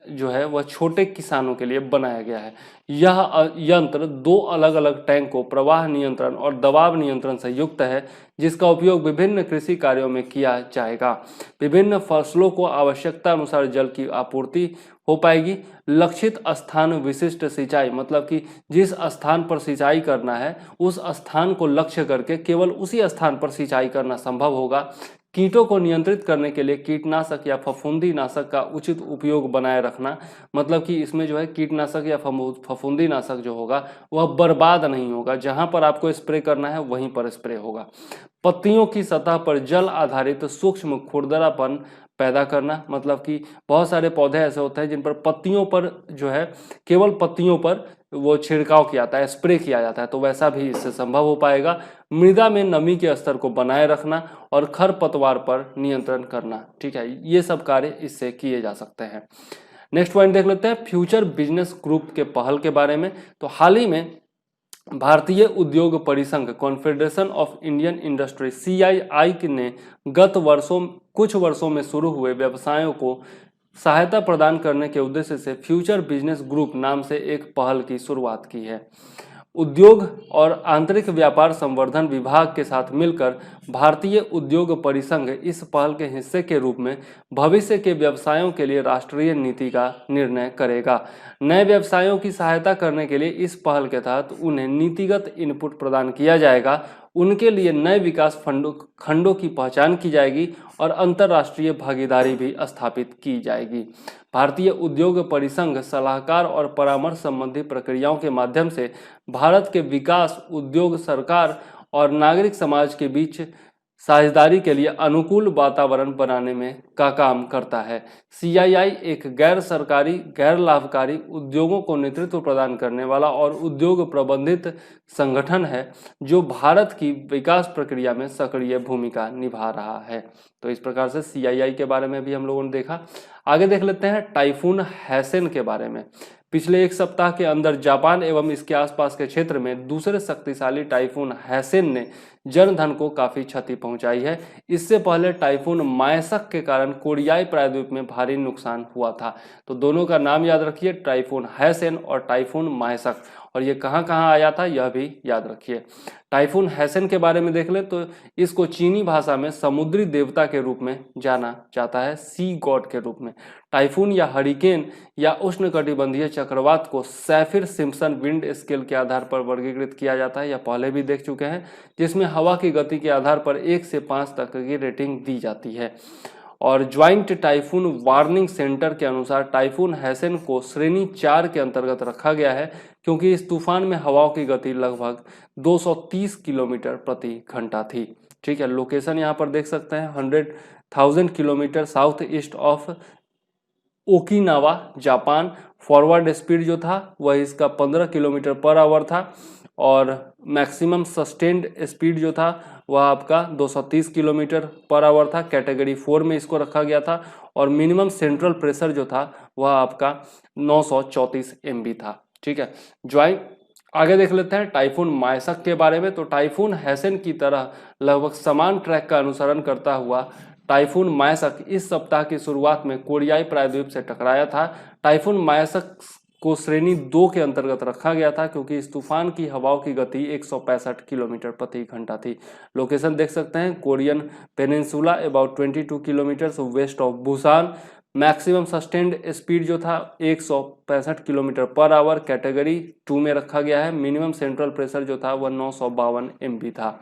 जो है वह छोटे किसानों के लिए बनाया गया है। यह यंत्र दो अलग अलग टैंकों, प्रवाह नियंत्रण और दबाव नियंत्रण से युक्त है, जिसका उपयोग विभिन्न कृषि कार्यों में किया जाएगा। विभिन्न फसलों को आवश्यकता अनुसार जल की आपूर्ति हो पाएगी। लक्षित स्थान विशिष्ट सिंचाई, मतलब कि जिस स्थान पर सिंचाई करना है उस स्थान को लक्ष्य करके केवल उसी स्थान पर सिंचाई करना संभव होगा। कीटों को नियंत्रित करने के लिए कीटनाशक या फफूंदीनाशक का उचित उपयोग बनाए रखना, मतलब कि इसमें जो है कीटनाशक या फफूंदीनाशक जो होगा वह बर्बाद नहीं होगा, जहां पर आपको स्प्रे करना है वहीं पर स्प्रे होगा। पत्तियों की सतह पर जल आधारित सूक्ष्म खुरदरापन पैदा करना, मतलब कि बहुत सारे पौधे ऐसे होते हैं जिन पर पत्तियों पर जो है केवल पत्तियों पर वो छिड़काव किया जाता है, स्प्रे किया जाता है, तो वैसा भी इससे संभव हो पाएगा। मृदा में नमी के स्तर को बनाए रखना और खरपतवार पर नियंत्रण करना, ठीक है, ये सब कार्य इससे किए जा सकते हैं। नेक्स्ट पॉइंट देख लेते हैं फ्यूचर बिजनेस ग्रुप के पहल के बारे में। तो हाल ही में भारतीय उद्योग परिसंघ confederation of Indian industry CII ने कुछ वर्षों में शुरू हुए व्यवसायों को सहायता प्रदान करने के उद्देश्य से फ्यूचर बिजनेस ग्रुप नाम से एक पहल की शुरुआत की है। उद्योग और आंतरिक व्यापार संवर्धन विभाग के साथ मिलकर भारतीय उद्योग परिसंघ इस पहल के हिस्से के रूप में भविष्य के व्यवसायों के लिए राष्ट्रीय नीति का निर्णय करेगा। नए व्यवसायों की सहायता करने के लिए इस पहल के तहत उन्हें नीतिगत इनपुट प्रदान किया जाएगा, उनके लिए नए विकास खंडों की पहचान की जाएगी और अंतर्राष्ट्रीय भागीदारी भी स्थापित की जाएगी। भारतीय उद्योग परिसंघ सलाहकार और परामर्श संबंधी प्रक्रियाओं के माध्यम से भारत के विकास, उद्योग, सरकार और नागरिक समाज के बीच साझेदारी के लिए अनुकूल वातावरण बनाने में का काम करता है। CII एक गैर सरकारी, गैर लाभकारी, उद्योगों को नेतृत्व प्रदान करने वाला और उद्योग प्रबंधित संगठन है जो भारत की विकास प्रक्रिया में सक्रिय भूमिका निभा रहा है। तो इस प्रकार से CII के बारे में भी हम लोगों ने देखा। आगे देख लेते हैं टाइफून हैसेन के बारे में। पिछले एक सप्ताह के अंदर जापान एवं इसके आसपास के क्षेत्र में दूसरे शक्तिशाली टाइफून हैसेन ने जनधन को काफी क्षति पहुंचाई है। इससे पहले टाइफून मायसक के कारण कोरियाई प्रायद्वीप में भारी नुकसान हुआ था। तो दोनों का नाम याद रखिए, टाइफून हैसेन और टाइफून मायसक, और ये कहाँ कहाँ आया था यह भी याद रखिए। टाइफून हैसेन के बारे में देख ले तो इसको चीनी भाषा में समुद्री देवता के रूप में जाना जाता है, सी गॉड के रूप में। टाइफून या हरिकेन या उष्णकटिबंधीय चक्रवात को सैफिर सिम्पसन विंड स्केल के आधार पर वर्गीकृत किया जाता है, या पहले भी देख चुके हैं, जिसमें हवा की गति के आधार पर 1 से 5 तक की रेटिंग दी जाती है। और ज्वाइंट टाइफून वार्निंग सेंटर के अनुसार टाइफून हैसेन को श्रेणी 4 के अंतर्गत रखा गया है, क्योंकि इस तूफान में हवाओं की गति लगभग 230 किलोमीटर प्रति घंटा थी। ठीक है, लोकेशन यहाँ पर देख सकते हैं, 100,000 kilometre south east of Okinawa, Japan. Forward speed जो था वह इसका 15 किलोमीटर पर आवर था, और मैक्सिमम सस्टेन्ड स्पीड जो था वह आपका 230 किलोमीटर पर आवर था। कैटेगरी 4 में इसको रखा गया था, और मिनिमम सेंट्रल प्रेशर जो था वह आपका 934 MB था। ठीक है, आगे देख लेते हैं टाइफून मायसक के बारे में। तो टाइफून हैसेन की तरह लगभग समान ट्रैक का अनुसरण करता हुआ टाइफून मायसक इस सप्ताह की शुरुआत में कोरियाई प्रायद्वीप से टकराया था। टाइफून मायसक को श्रेणी 2 के अंतर्गत रखा गया था, क्योंकि इस तूफान की हवाओं की गति 165 किलोमीटर प्रति घंटा थी। लोकेशन देख सकते हैं, Korean peninsula about 22 kilometre west of Busan. Maximum sustained speed जो था 165 किलोमीटर पर आवर, कैटेगरी 2 में रखा गया है। मिनिमम सेंट्रल प्रेशर जो था वह 952 MB था।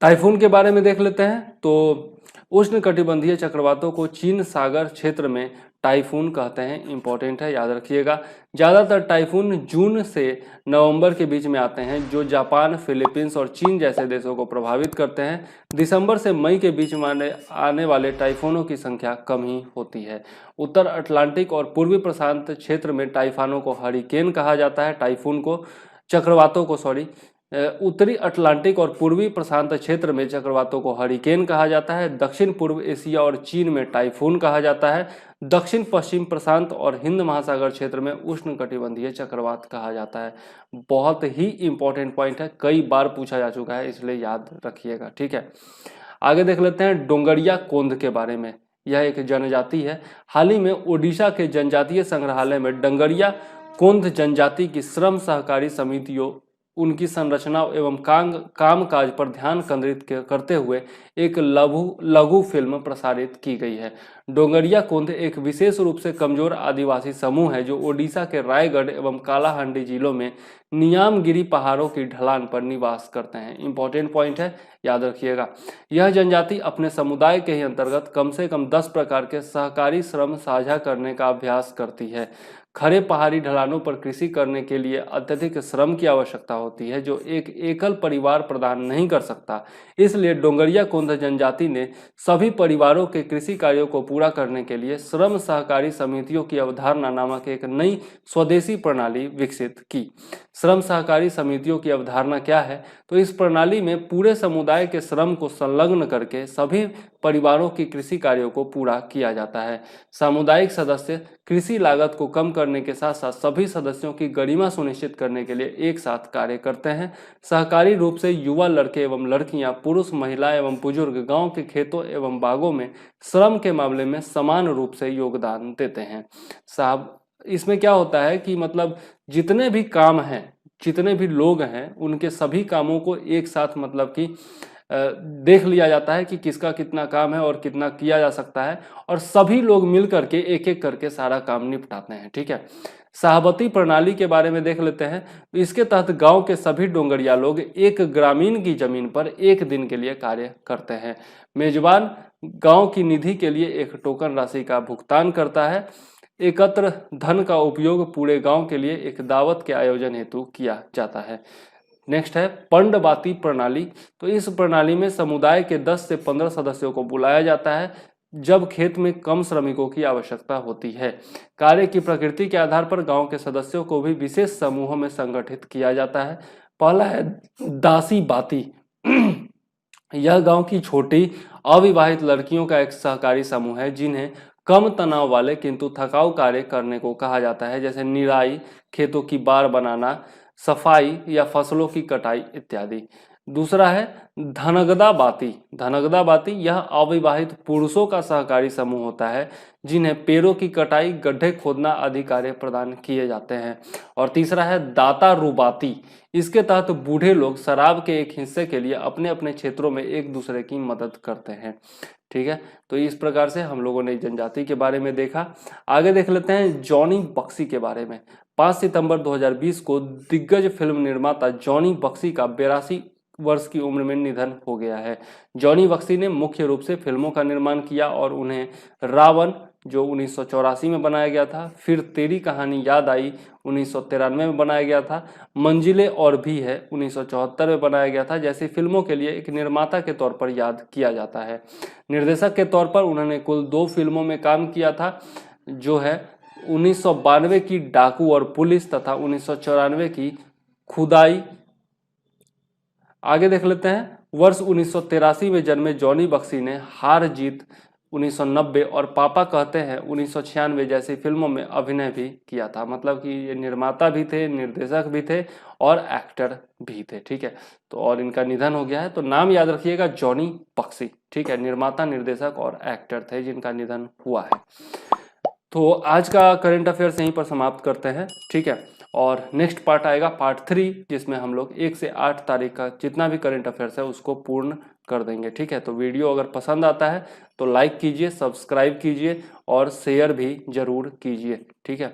टाइफून के बारे में देख लेते हैं। तो उष्णकटिबंधीय चक्रवातों को चीन सागर क्षेत्र में टाइफून कहते हैं, इंपॉर्टेंट है, याद रखिएगा। ज़्यादातर टाइफून जून से नवंबर के बीच में आते हैं, जो जापान, फिलीपींस और चीन जैसे देशों को प्रभावित करते हैं। दिसंबर से मई के बीच में आने वाले टाइफूनों की संख्या कम ही होती है। उत्तर अटलांटिक और पूर्वी प्रशांत क्षेत्र में टाइफानों को हरिकेन कहा जाता है, चक्रवातों को उत्तरी अटलांटिक और पूर्वी प्रशांत क्षेत्र में चक्रवातों को हरिकेन कहा जाता है। दक्षिण पूर्व एशिया और चीन में टाइफून कहा जाता है। दक्षिण पश्चिम प्रशांत और हिंद महासागर क्षेत्र में उष्णकटिबंधीय चक्रवात कहा जाता है। बहुत ही इंपॉर्टेंट पॉइंट है, कई बार पूछा जा चुका है, इसलिए याद रखिएगा। ठीक है, आगे देख लेते हैं डोंगरिया कोंद के बारे में। यह एक जनजाति है। हाल ही में ओडिशा के जनजातीय संग्रहालय में डंगरिया कोंद जनजाति की श्रम सहकारी समितियों, उनकी संरचना एवं कामकाज पर ध्यान केंद्रित करते हुए एक लघु फिल्म प्रसारित की गई है। डोंगरिया कोंद एक विशेष रूप से कमजोर आदिवासी समूह है जो ओडिशा के रायगढ़ एवं कालाहांडी जिलों में नियामगिरी पहाड़ों की ढलान पर निवास करते हैं। इंपॉर्टेंट पॉइंट है, याद रखिएगा। यह जनजाति अपने समुदाय के ही अंतर्गत कम से कम 10 प्रकार के सहकारी श्रम साझा करने का अभ्यास करती है। खड़े पहाड़ी ढलानों पर कृषि करने के लिए अत्यधिक श्रम की आवश्यकता होती है जो एक एकल परिवार प्रदान नहीं कर सकता। इसलिए डोंगरिया कोंद जनजाति ने सभी परिवारों के कृषि कार्यों को पूरा करने के लिए श्रम सहकारी समितियों की अवधारणा नामक एक नई स्वदेशी प्रणाली विकसित की। श्रम सहकारी समितियों की अवधारणा क्या है? तो इस प्रणाली में पूरे समुदाय के श्रम को संलग्न करके सभी परिवारों की कृषि कार्यों को पूरा किया जाता है। सामुदायिक सदस्य कृषि लागत को कम करने के साथ साथ सभी सदस्यों की गरिमा सुनिश्चित करने के लिए एक साथ कार्य करते हैं। सहकारी रूप से युवा लड़के एवं लड़कियां, पुरुष, महिला एवं बुजुर्ग गांव के खेतों एवं बागों में श्रम के मामले में समान रूप से योगदान देते हैं। साहब, इसमें क्या होता है कि मतलब जितने भी काम हैं, जितने भी लोग हैं, उनके सभी कामों को एक साथ मतलब कि देख लिया जाता है कि किसका कितना काम है और कितना किया जा सकता है, और सभी लोग मिल करके एक एक करके सारा काम निपटाते हैं। ठीक है, साहबती प्रणाली के बारे में देख लेते हैं। इसके तहत गांव के सभी डोंगरिया लोग एक ग्रामीण की जमीन पर एक दिन के लिए कार्य करते हैं। मेजबान गांव की निधि के लिए एक टोकन राशि का भुगतान करता है। एकत्र धन का उपयोग पूरे गांव के लिए एक दावत के आयोजन हेतु किया जाता है। नेक्स्ट है पंडबाती प्रणाली। तो इस प्रणाली में समुदाय के 10 से 15 सदस्यों को बुलाया जाता है जब खेत में कम श्रमिकों की आवश्यकता होती है। कार्य की प्रकृति के आधार पर गांव के सदस्यों को भी विशेष समूहों में संगठित किया जाता है। पहला है दासी बाती। यह गांव की छोटी अविवाहित लड़कियों का एक सहकारी समूह है जिन्हें कम तनाव वाले किंतु थकाऊ कार्य करने को कहा जाता है, जैसे निराई, खेतों की बाड़ बनाना, सफाई या फसलों की कटाई इत्यादि। दूसरा है धनगदा बाती। धनगदा बाती यह अविवाहित पुरुषों का सहकारी समूह होता है जिन्हें पेड़ों की कटाई, गड्ढे खोदना आदि कार्य प्रदान किए जाते हैं। और तीसरा है दाता रुबाती। इसके तहत बूढ़े लोग शराब के एक हिस्से के लिए अपने अपने क्षेत्रों में एक दूसरे की मदद करते हैं। ठीक है, तो इस प्रकार से हम लोगों ने जनजाति के बारे में देखा। आगे देख लेते हैं जॉनी बक्सी के बारे में। 5 सितंबर 2020 को दिग्गज फिल्म निर्माता जॉनी बक्सी का 82 वर्ष की उम्र में निधन हो गया है। जॉनी बक्सी ने मुख्य रूप से फिल्मों का निर्माण किया और उन्हें रावण जो 1984 में बनाया गया था, फिर तेरी कहानी याद आई 1993 में बनाया गया था, मंजिलें और भी है 1974 में बनाया गया था, जैसी फिल्मों के लिए एक निर्माता के तौर पर याद किया जाता है। निर्देशक के तौर पर उन्होंने कुल 2 फिल्मों में काम किया था, जो है 1992 की डाकू और पुलिस तथा 1994 की खुदाई। आगे देख लेते हैं। वर्ष 1983 में जन्मे जॉनी बक्सी ने हार जीत 1990 और पापा कहते हैं 1996 जैसी फिल्मों में अभिनय भी किया था। मतलब कि ये निर्माता भी थे, निर्देशक भी थे और एक्टर भी थे। ठीक है, तो और इनका निधन हो गया है, तो नाम याद रखिएगा जॉनी बक्सी। ठीक है, निर्माता, निर्देशक और एक्टर थे जिनका निधन हुआ है। तो आज का करंट अफेयर्स यहीं पर समाप्त करते हैं। ठीक है, और नेक्स्ट पार्ट आएगा पार्ट 3, जिसमें हम लोग 1 से 8 तारीख का जितना भी करंट अफेयर्स है उसको पूर्ण कर देंगे। ठीक है, तो वीडियो अगर पसंद आता है तो लाइक कीजिए, सब्सक्राइब कीजिए और शेयर भी जरूर कीजिए। ठीक है,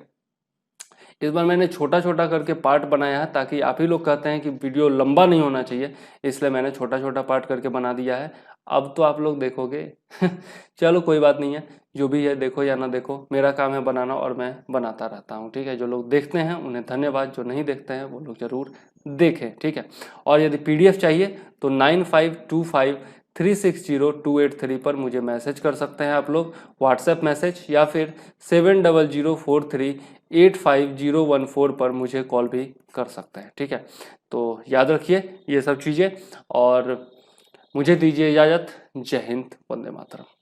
इस बार मैंने छोटा छोटा करके पार्ट बनाया है ताकि आप ही लोग कहते हैं कि वीडियो लंबा नहीं होना चाहिए, इसलिए मैंने छोटा छोटा पार्ट करके बना दिया है। अब तो आप लोग देखोगे चलो कोई बात नहीं है, जो भी है देखो या ना देखो, मेरा काम है बनाना और मैं बनाता रहता हूँ। ठीक है, जो लोग देखते हैं उन्हें धन्यवाद, जो नहीं देखते हैं वो लोग जरूर देखें। ठीक है, और यदि PDF चाहिए तो 9525 360283 पर मुझे मैसेज कर सकते हैं आप लोग, व्हाट्सएप मैसेज, या फिर 7004385014 पर मुझे कॉल भी कर सकते हैं। ठीक है, तो याद रखिए ये सब चीज़ें और मुझे दीजिए इजाज़त। जय हिंद, वंदे मातरम।